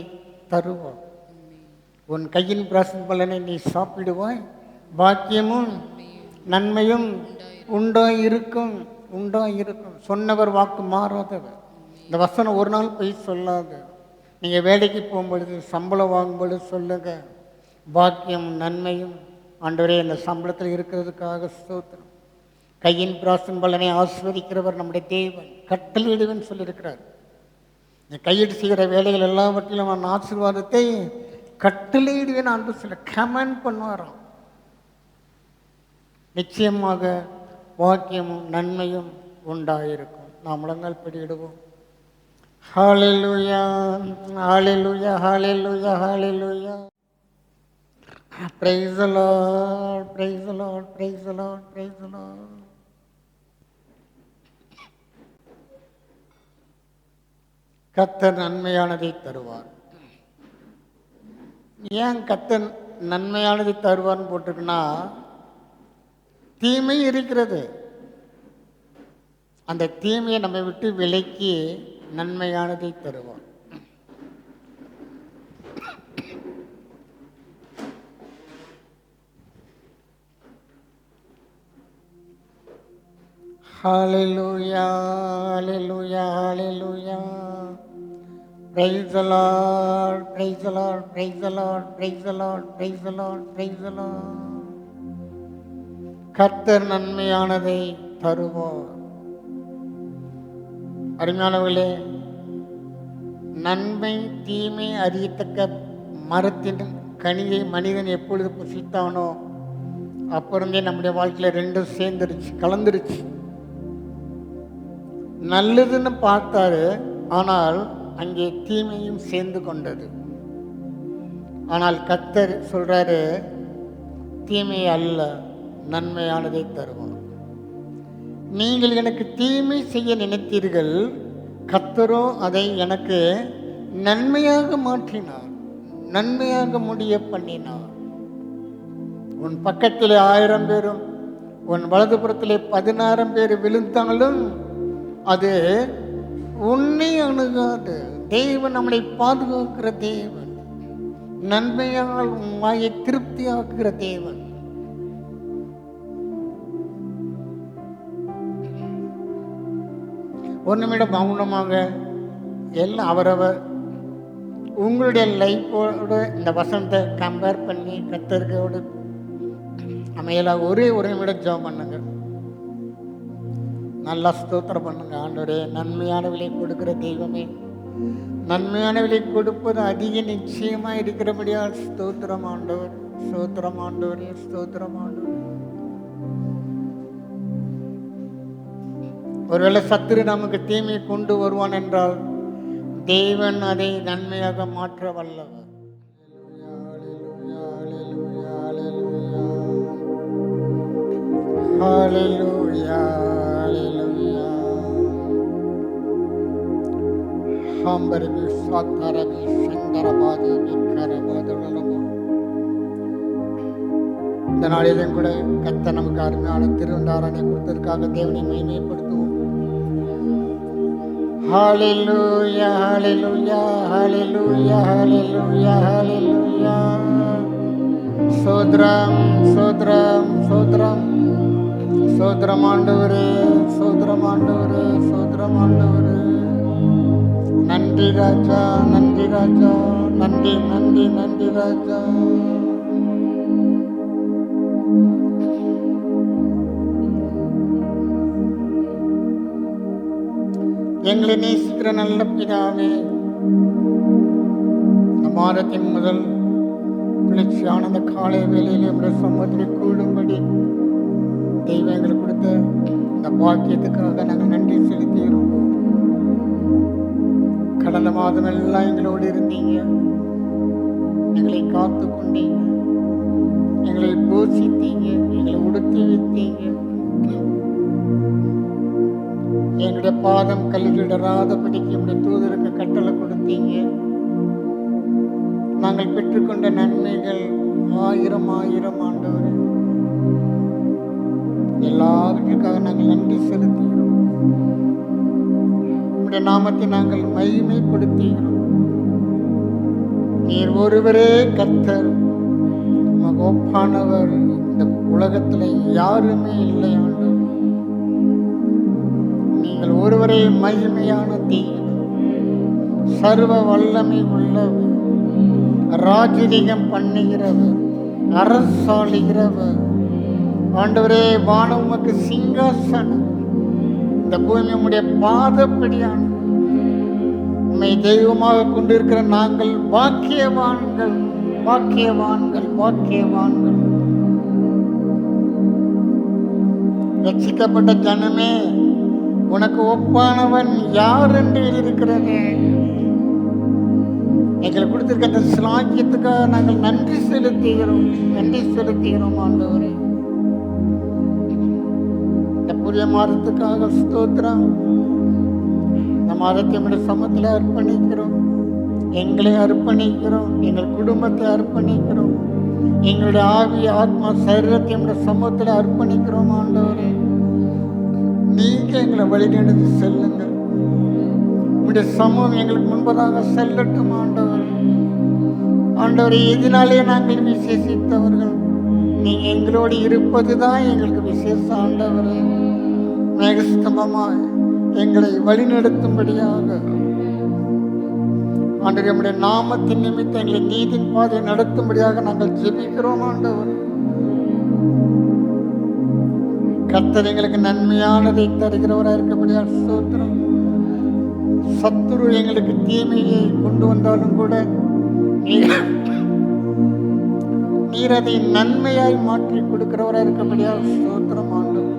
தருவார். உன் கையின் பிரசன் பலனை நீ சாப்பிடுவாய், பாக்கியமும் நன்மையும் உண்டாயிருக்கும். சொன்னவர் வாக்கு மாறாதவர். இந்த வசனம் ஒரு நாள் போய் சொல்லாது. நீங்கள் வேலைக்கு போகும்பொழுது, சம்பளம் வாங்கும்பொழுது சொல்லுங்க, பாக்கியம் நன்மையும் ஆண்டவரே இந்த சம்பளத்தில் இருக்கிறதுக்காக ஸ்தோத்திரம். கையின் பிராசன் பலனை ஆஸ்வதிக்கிறவர் நம்முடைய தேவன். கட்டளையிடுவேன் சொல்லியிருக்கிறார். இந்த கையெடு செய்கிற வேலைகள் எல்லாவற்றிலும் நான் ஆசீர்வாதத்தை கட்டளையிடுவேன் ஆண்டு சொல்ல கமெண்ட் பண்ணுவாராம். நிச்சயமாக வாக்கியமும் நன்மையும் உண்டாயிருக்கும். நாம் முழங்கால் படியிடுவோம். ஹல்லேலூயா, ஹல்லேலூயா, ஹல்லேலூயா, ஹல்லேலூயா. Praise the Lord, praise the Lord, praise the Lord, praise the Lord. கர்த்தர் நன்மையானதை தருவார். ஏன் கர்த்தர் நன்மையானதை தருவார்னு போட்டிருக்குன்னா, தீமை இருக்கிறது, அந்த தீமையை நம்ம விட்டு விலக்கி நன்மையானதை தருவார். Hallelujah, hallelujah, hallelujah. Praise the Lord, praise the Lord, praise the Lord, praise the Lord, praise the Lord, praise the Lord. கர்த்தர் நன்மையானதை தருவார். அருமையானவர்களே, நன்மை தீமை அறியத்தக்க மரத்தின் கனியை மனிதன் எப்பொழுது புசித்தானோ அப்புறந்தே நம்முடைய வாழ்க்கையில் ரெண்டும் சேர்ந்துருச்சு, கலந்துருச்சு. நல்லதுன்னு பார்த்தாரு, ஆனால் அங்கே தீமையும் சேர்ந்து கொண்டது. ஆனால் கர்த்தர் சொல்றாரு, தீமை அல்ல, நன்மையானதை தருவார். நீங்கள் எனக்கு தீமை செய்ய நினைத்தீர்கள், கர்த்தரோ அதை எனக்கு நன்மையாக மாற்றினார், நன்மையாக முடிய பண்ணினார். உன் பக்கத்திலே 1000 பேரும் உன் வலதுபுறத்திலே 16 பேர் விழுந்தாலும் அது உன்னை அணுகாது. தேவன் நம்மளை பாதுகாக்கிற தேவன், நன்மையால் வாயை திருப்தியாக்குகிற தேவன். ஒரு நிமிடம் மௌனமாக எல்லாம் அவரவர் உங்களுடைய லைஃபோட இந்த வசனத்தை கம்பேர் பண்ணி கத்தர்களோடு அமையலாம். ஒரே ஒரு நிமிடம் ஜெபம் பண்ணுங்க. நல்லா ஸ்தோத்திரம் பண்ணுங்க. ஆண்டவரே, நன்மையான விலை கொடுக்கிற தெய்வமே, நன்மையான விலை கொடுப்பது அதிக நிச்சயமா இருக்கிறபடியால் ஸ்தோத்திரம் ஆண்டவர், ஸ்தோத்திரம் ஆண்டவரே, ஸ்தோத்திரம் ஆண்டவர். ஒருவேளை சத்துரு நமக்கு தீமையை கொண்டு வருவான் என்றால் தேவன் அதை நன்மையாக மாற்ற வல்லவர். ஹல்லேலூயா, ஹல்லேலூயா. ஹம்பரபி சாத்தரபி சந்தரபாதி விக்கரபாதலமோ. இந்த நாளிலும் கூட கர்த்தர் நமக்கு அருமையான திருவந்தாரனை கொடுத்ததற்காக தேவனை மகிமைப்படுத்துவோம். ஹல்லேலூயா, ஹல்லேலூயா, ஹல்லேலூயா, ஹல்லேலூயா, ஹல்லேலூயா. சோத்ரம், சோத்ரம், சோத்ரம், சோத்ரம் ஆண்டவரே, சோத்ரம் ஆண்டவரே, சோத்ரம் ஆண்டவரே. நன்றி ராஜா, நன்றி ராஜா, நன்றி நன்றி நன்றி ராஜா. எங்களை நேசிக்கிற நல்ல பிதாவே, இந்த மாதத்தின் முதல் குளிர்ச்சியான அந்த காலை வேளையில் நம்முடைய சமூகத்தில் கூடும்படி தெய்வம் எங்களுக்கு கொடுத்த இந்த பாக்கியத்துக்காக நாங்கள் நன்றி செலுத்துகிறோம். கடந்த மாதம் எல்லாம் எங்களோடு இருந்தீங்க, எங்களை காத்து கொண்டீங்க, எங்களை போஷித்தீங்க, எங்களை உடுத்தி வைத்தீங்க. எங்களுடைய பாதம் கல்லிடராதபடிக்கு நம்முடைய தூதருக்கு கட்டளை கொடுத்தீங்க. நாங்கள் பெற்றுக்கொண்ட நன்மைகள் ஆயிரம் ஆயிரம் ஆண்டவரே, எல்லாவற்றுக்காக நாங்கள் நன்றி செலுத்துகிறோம். உம்முடைய நாமத்தை நாங்கள் மகிமைப்படுத்துகிறோம். நீர் ஒருவரே கர்த்தர், உமக்கு ஒப்பானவர் இந்த உலகத்தில் யாருமே இல்லை ஆண்டவர். நீங்கள் ஒருவரே மகிமையான தெய்வம், சர்வ வல்லமை உள்ளவர், ராஜரீகம் பண்ணுகிறவர், அரசாளுகிறவர். ஆண்டவரே, வானம் உமக்கு சிங்காசனம், இந்த பூமி உம்முடைய பாதப்படியான. உம்மை தெய்வமாக கொண்டிருக்கிற நாங்கள் பாக்கியவான்கள், பாக்கியவான்கள், பாக்கியவான்கள். ரட்சிக்கப்பட்ட ஜனமே, உனக்கு ஒப்பானவன் யார் என்று இருக்கிறது. எங்களுக்கு கொடுத்திருக்க அந்த சிலாக்கியத்துக்காக நாங்கள் நன்றி செலுத்துகிறோம், நன்றி செலுத்துகிறோம் ஆண்டவரே. இந்த புதிய மாதத்துக்காக ஸ்தோத்திரம். இந்த மாதத்தை நம்முடைய சமூகத்தில் அர்ப்பணிக்கிறோம், எங்களை அர்ப்பணிக்கிறோம், எங்கள் குடும்பத்தை அர்ப்பணிக்கிறோம், எங்களுடைய ஆவி ஆத்மா சரீரத்தை நம்முடைய சமூகத்தில் அர்ப்பணிக்கிறோம் ஆண்டவரே. நீங்க எங்களை வழிநடத்தி செல்லுங்க. உங்களுடைய சமூகம் எங்களுக்கு முன்பதாக செல்லட்டும் ஆண்டவர். ஆண்டவரை இதனாலே நாங்கள் விசேஷித்தவர்கள், நீங்க எங்களோடு இருப்பதுதான் எங்களுக்கு விசேஷம் ஆண்டவரே. மேகஸ்தம்பமாக எங்களை வழிநடத்தும்படியாக ஆண்டவர், நம்முடைய நாமத்தின் நிமித்தம் எங்களை நீதின் பாதையை நடத்தும்படியாக நாங்கள் ஜெபிக்கிறோம் ஆண்டவர். கர்த்தர் எங்களுக்கு நன்மையானதை தருகிறவராக இருக்கபடியாக ஸ்தோத்திரம். சத்துரு எங்களுக்கு தீமையை கொண்டு வந்தாலும் கூட நீர் அதை நன்மையாய் மாற்றி கொடுக்கிறவராக இருக்கபடியாக ஸ்தோத்திரம் ஆண்டவர்.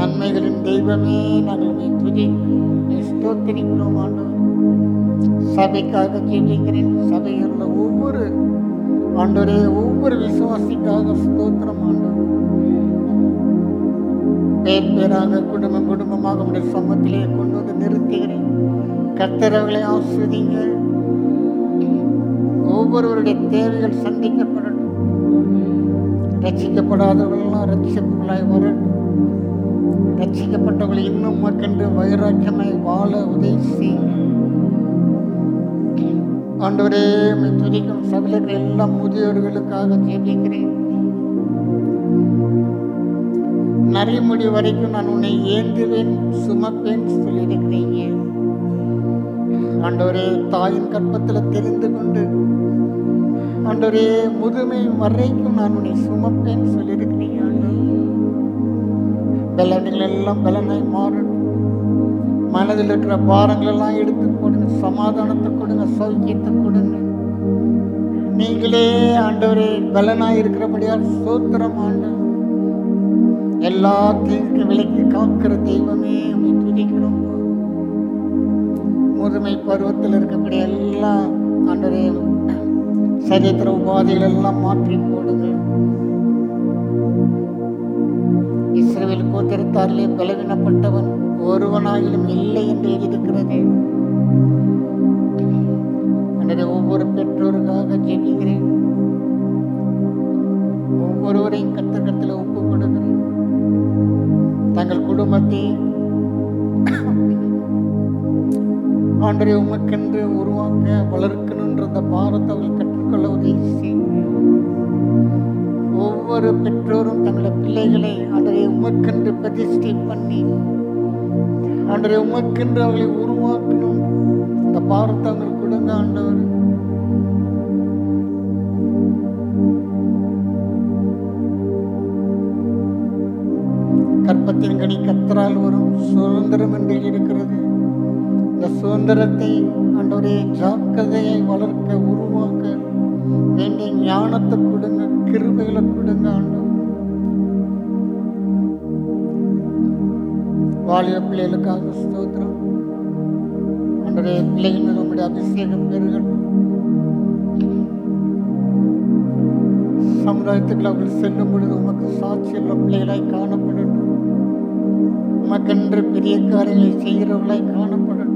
நன்மைகளின் தெய்வமே, நாங்கள் துதிக்கிறோம், ஸ்தோத்திரிக்கிறோம் ஆண்டவர். சபைக்காக ஜெபிக்கிறேன். சபையில் உள்ள ஒவ்வொரு ஆண்டவரே, ஒவ்வொரு விசுவாசிக்காக ஸ்தோத்திரம் ஆண்டவர். பேர் பேராக குடும்பம் குடும்பமாக உடைய சமூகத்திலே கொண்டு வந்து நிறுத்துகிறேன். கர்த்தரவர்களை ஆஸ்வதிங்க. ஒவ்வொருவருடைய தேவைகள் சந்திக்கப்படட்டும். ரட்சிக்கப்படாதவர்களெல்லாம் ரட்சிப்புகளாய் வரட்டும். ரட்சிக்கப்பட்டவர்கள் இன்னும் மக்கென்று வைராக்கியமாய் வாழ உதவி செய்யுங்க ஆண்டவரே. துதிக்கும் சபையில் எல்லா முதியோர்களுக்காக ஜெபிக்கிறேன். நரைமுடி வரைக்கும் நான் உன்னை ஏந்துவேன் சுமப்பேன் சொல்லியிருக்கிறீங்க. ஆண்டவரே, தாயின் கற்பத்தில் தெரிந்து கொண்டு ஆண்டவரே முதுமை வரைக்கும் நான் உன்னை சுமப்பேன் சொல்லியிருக்கிறீங்க. பலன்கள் எல்லாம் பலனாய் மாறட்டும். மனதில் இருக்கிற பாரங்கள் எல்லாம் எடுத்து கொடுங்க, சமாதானத்தை கொடுங்க, சௌக்கியத்தை கொடுங்க. நீங்களே ஆண்டவரே பலனாய் இருக்கிறபடியால் ஸ்தோத்திரம். ஆண்டவர் எல்லா தீங்கு விலைக்கு காக்கிற தெய்வமே உம்மை துதிக்கிறோம். முதுமை பருவத்தில் இருக்கக்கூடிய எல்லா ஆண்டவரே சரித்திர உபாதைகள் எல்லாம் மாற்றி போடுங்க. இஸ்ரவேல் கோத்திரத்தாரிலே பலவீனப்பட்டவன் ஒருவனாயிலும் இல்லை என்று எழுதியிருக்கிறது. ஒவ்வொரு பெற்றோருக்காக ஜெபிக்கிறேன். ஒவ்வொருவரையும் கர்த்தரிடத்தில் ஒப்பு கொடுக்கிறேன். தங்கள் குடும்பத்தை ஆண்டவரே உமக்கென்று உருவாக்க வளர்க்கணுன்ற அந்த பாரத்தை அவர்கள் கற்றுக்கொள்ள உதவி செய்யுங்க. ஒவ்வொரு பெற்றோரும் தங்களை பிள்ளைகளை ஆண்டவரே உமக்கென்று பிரதிஷ்டை பண்ணி ஆண்டவரே உமக்கென்று அவர்களை உருவாக்கணும். இந்த பாரத்தை அவங்களுக்கு கொடுங்க ஆண்டவர். கற்பத்தின் கனி கர்த்தரால் வரும் சுதந்திரம் என்று இருக்கிறது. இந்த சுதந்திரத்தை ஆண்டவரே ஜாக்கிரதையை வளர்க்க உருவாக்க வேண்டிய ஞானத்தை கொடுங்க, கிருபைகளை கொடுங்க ஆண்டவர். வாலிப பிள்ளைகளுக்காக ஸ்தோத்திரம். ஆண்டவரே பிள்ளைகள் மீது உம்முடைய அபிஷேகம் பெறுகட்டும். சமுதாயத்துக்குள்ள அவர்கள் செல்லும் பொழுது உமக்கு சாட்சியுள்ள பிள்ளைகளாய் காணப்படட்டும். உமக்கென்று பெரிய காரியங்களை செய்கிறவர்களாய் காணப்படட்டும்.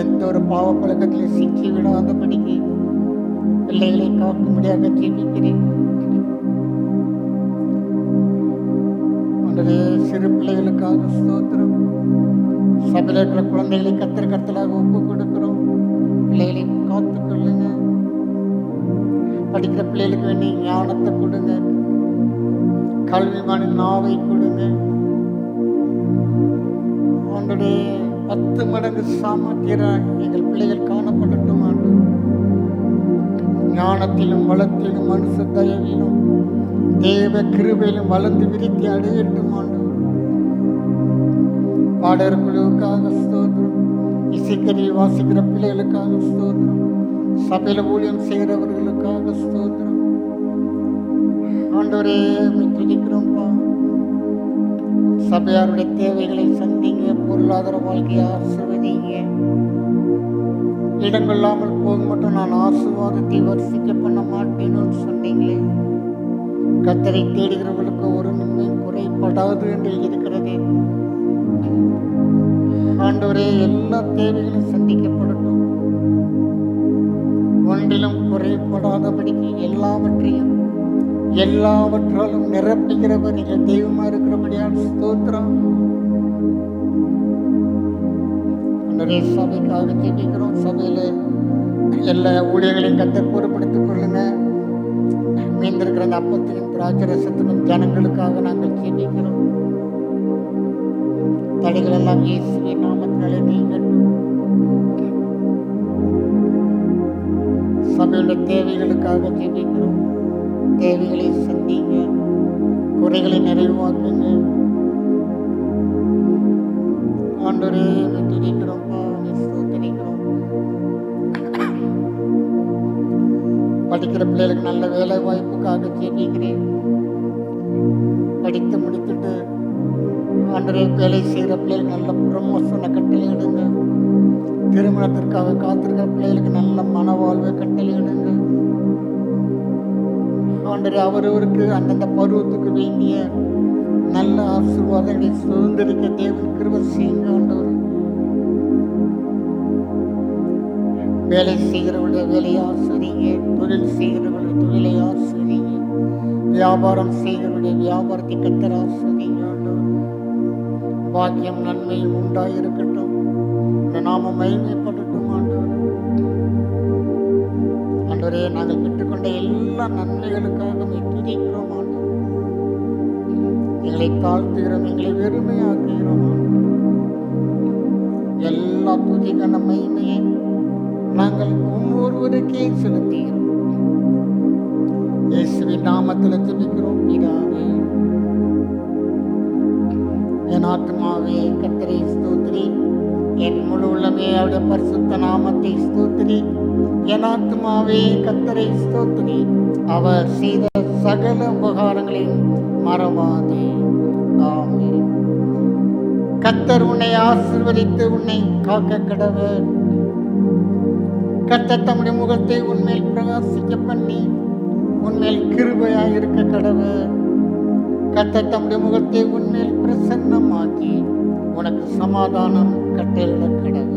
எந்த ஒரு பாவ பழக்கத்தில் சிக்கி விடாதபடிக்கு பிள்ளைகளை காக்கும்படியாக ஜெபிக்கிறேன். சிறு பிள்ளைகளுக்காக ஸ்தோத்திரம். சபையில் இருக்கிற குழந்தைகளை கத்தலாக ஒப்பு கொடுக்கிறோம். பிள்ளைகளை காத்துக் கொள்ளுங்க. படிக்கிற பிள்ளைகளுக்கு வேண்டிய ஞானத்தை கொடுங்க, கல்விமான நாவை கொடுங்க. ஆண்டவரே 10 மடங்கு சாமர்த்தியராய் எங்கள் பிள்ளைகள் காணப்படட்டும். ஆண்டு ஞானத்திலும் வளத்திலும் மனுஷ தயவிலும் தேவ கிருபையிலும் வளர்ந்து விரித்தி அடையட்டும். ஆண்டு பாடகர் குழுவுக்காக ஸ்தோத்திரம். இசைக்கருவி வாசிக்கிற பிள்ளைகளுக்காக ஸ்தோத்திரம். சபையில ஊழியம் செய்கிறவர்களுக்காக ஸ்தோத்திரம். ஆண்டவரே துதிக்கிறோம்ப்பா. சபையாருடைய தேவைகளை சந்திங்க, பொருளாதார வாழ்க்கையை ஆசீர்வதிங்க. இடங்கொள்ளாமல் போக மட்டும் நான் ஆசீர்வாதத்தை வரிசிக்க பண்ண மாட்டேன்னு சொன்னீங்களே. கர்த்தரை தேடுகிறவர்களுக்கு ஒரு நன்மை குறைபடாது என்று இருக்கிறது. ஆண்டவரே எல்லா தேவைகளும் சந்திக்கப்படட்டும். ஒன்றிலும் குறைபடாதபடிக்கு எல்லாவற்றாலும் நிரப்புகிறவர் நீங்கள் தெய்வமா இருக்கிறபடியால் ஸ்தோத்திரம். ஆண்டவரே சபைக்காக ஜெபிக்கிறோம். சபையில எல்லா ஊழியர்களையும் கர்த்தர் பொறுப்படுத்திக் கொள்ளுங்க. மீந்திருக்கிற அந்த அப்பத்திலும் திராட்சரசத்திலும் ஜனங்களுக்காக நாங்கள் ஜெபிக்கிறோம். தடைகள் எல்லாம் இயேசுவின் நாமத்தினாலே நீங்கட்டும். சபையுடைய தேவைகளுக்காக ஜெபிக்கிறோம். தேவைகளை சந்திங்க, குறைகளை நிறைவாக்குங்க. ஆண்டவரே துதிக்கிறோம்ப்பா, ஸ்தோத்திரிக்கிறோம். படிக்கிற பிள்ளைகளுக்கு நல்ல வேலை வாய்ப்புக்காக ஜெபிக்கிறேன். படித்து முடித்துட்டு ஆண்டவரே வேலை செய்கிற பிள்ளைகளுக்கு நல்ல ப்ரமோஷனை கட்டளையிடுங்க. திருமணத்திற்காக காத்திருக்கிற பிள்ளைகளுக்கு நல்ல மனவாழ்வை கட்டளையிடுங்க. ஆண்டவரே அவரவருக்கு அந்தந்த பருவத்துக்கு வேண்டிய நல்ல ஆசீர்வாதங்களை சுதந்திரிக்க தேவன் கிருபை செய்யுங்க. ஆண்டவர் வேலை செய்கிறவருடைய வேலையை ஆசிரியங்க, தொழில் செய்கிறவருடைய தொழிலை ஆசிரியங்க, வியாபாரம் செய்கிறவருடைய வியாபாரத்தை கர்த்தர் ஆசிரியங்க. ஆண்டவர் பாக்கியம் நன்மையும் உண்டாயிருக்கட்டும். இந்த நாம மகிமைப்படட்டும். ஆண்டவர் ஆண்டவரே, நாங்கள் பெற்றுக்கொண்ட எல்லா நன்மைகளுக்காக உம்மை துதிக்கிறோம் ஆண்டவரே. எங்களை தாழ்த்துகிறோம், எங்களை வெறுமையாக்குகிறோம் ஆண்டவரே. எல்லா துதி கன மகிமையை நாங்கள் ஒவ்வொருவருக்கே செலுத்துகிறோம். இயேசுவின் நாமத்தில் ஜெபிக்கிறோம் பிதாவே. என் ஆத்மாவே கர்த்தரை ஸ்தோத்திரி, என் முழு உள்ளமே அவருடைய பரிசுத்த நாமத்தை ஸ்தோத்திரி. என் ஆத்மாவே கர்த்தரை ஸ்தோத்திரி, அவர் செய்த சகல உபகாரங்களையும் மறவாதே. ஆமென். கர்த்தர் உன்னை ஆசீர்வதித்து உன்னை காக்க கடவர். கர்த்தர் தம்முடைய முகத்தை உன்மேல் பிரகாசிக்க பண்ணி உன்மேல் கிருபையாய் இருக்க கடவர். கர்த்தர் தம்முடைய முகத்தை உன்மேல் பிரசன்னமாக்கி உனக்கு சமாதானம் கட்டளையிட கடவர்.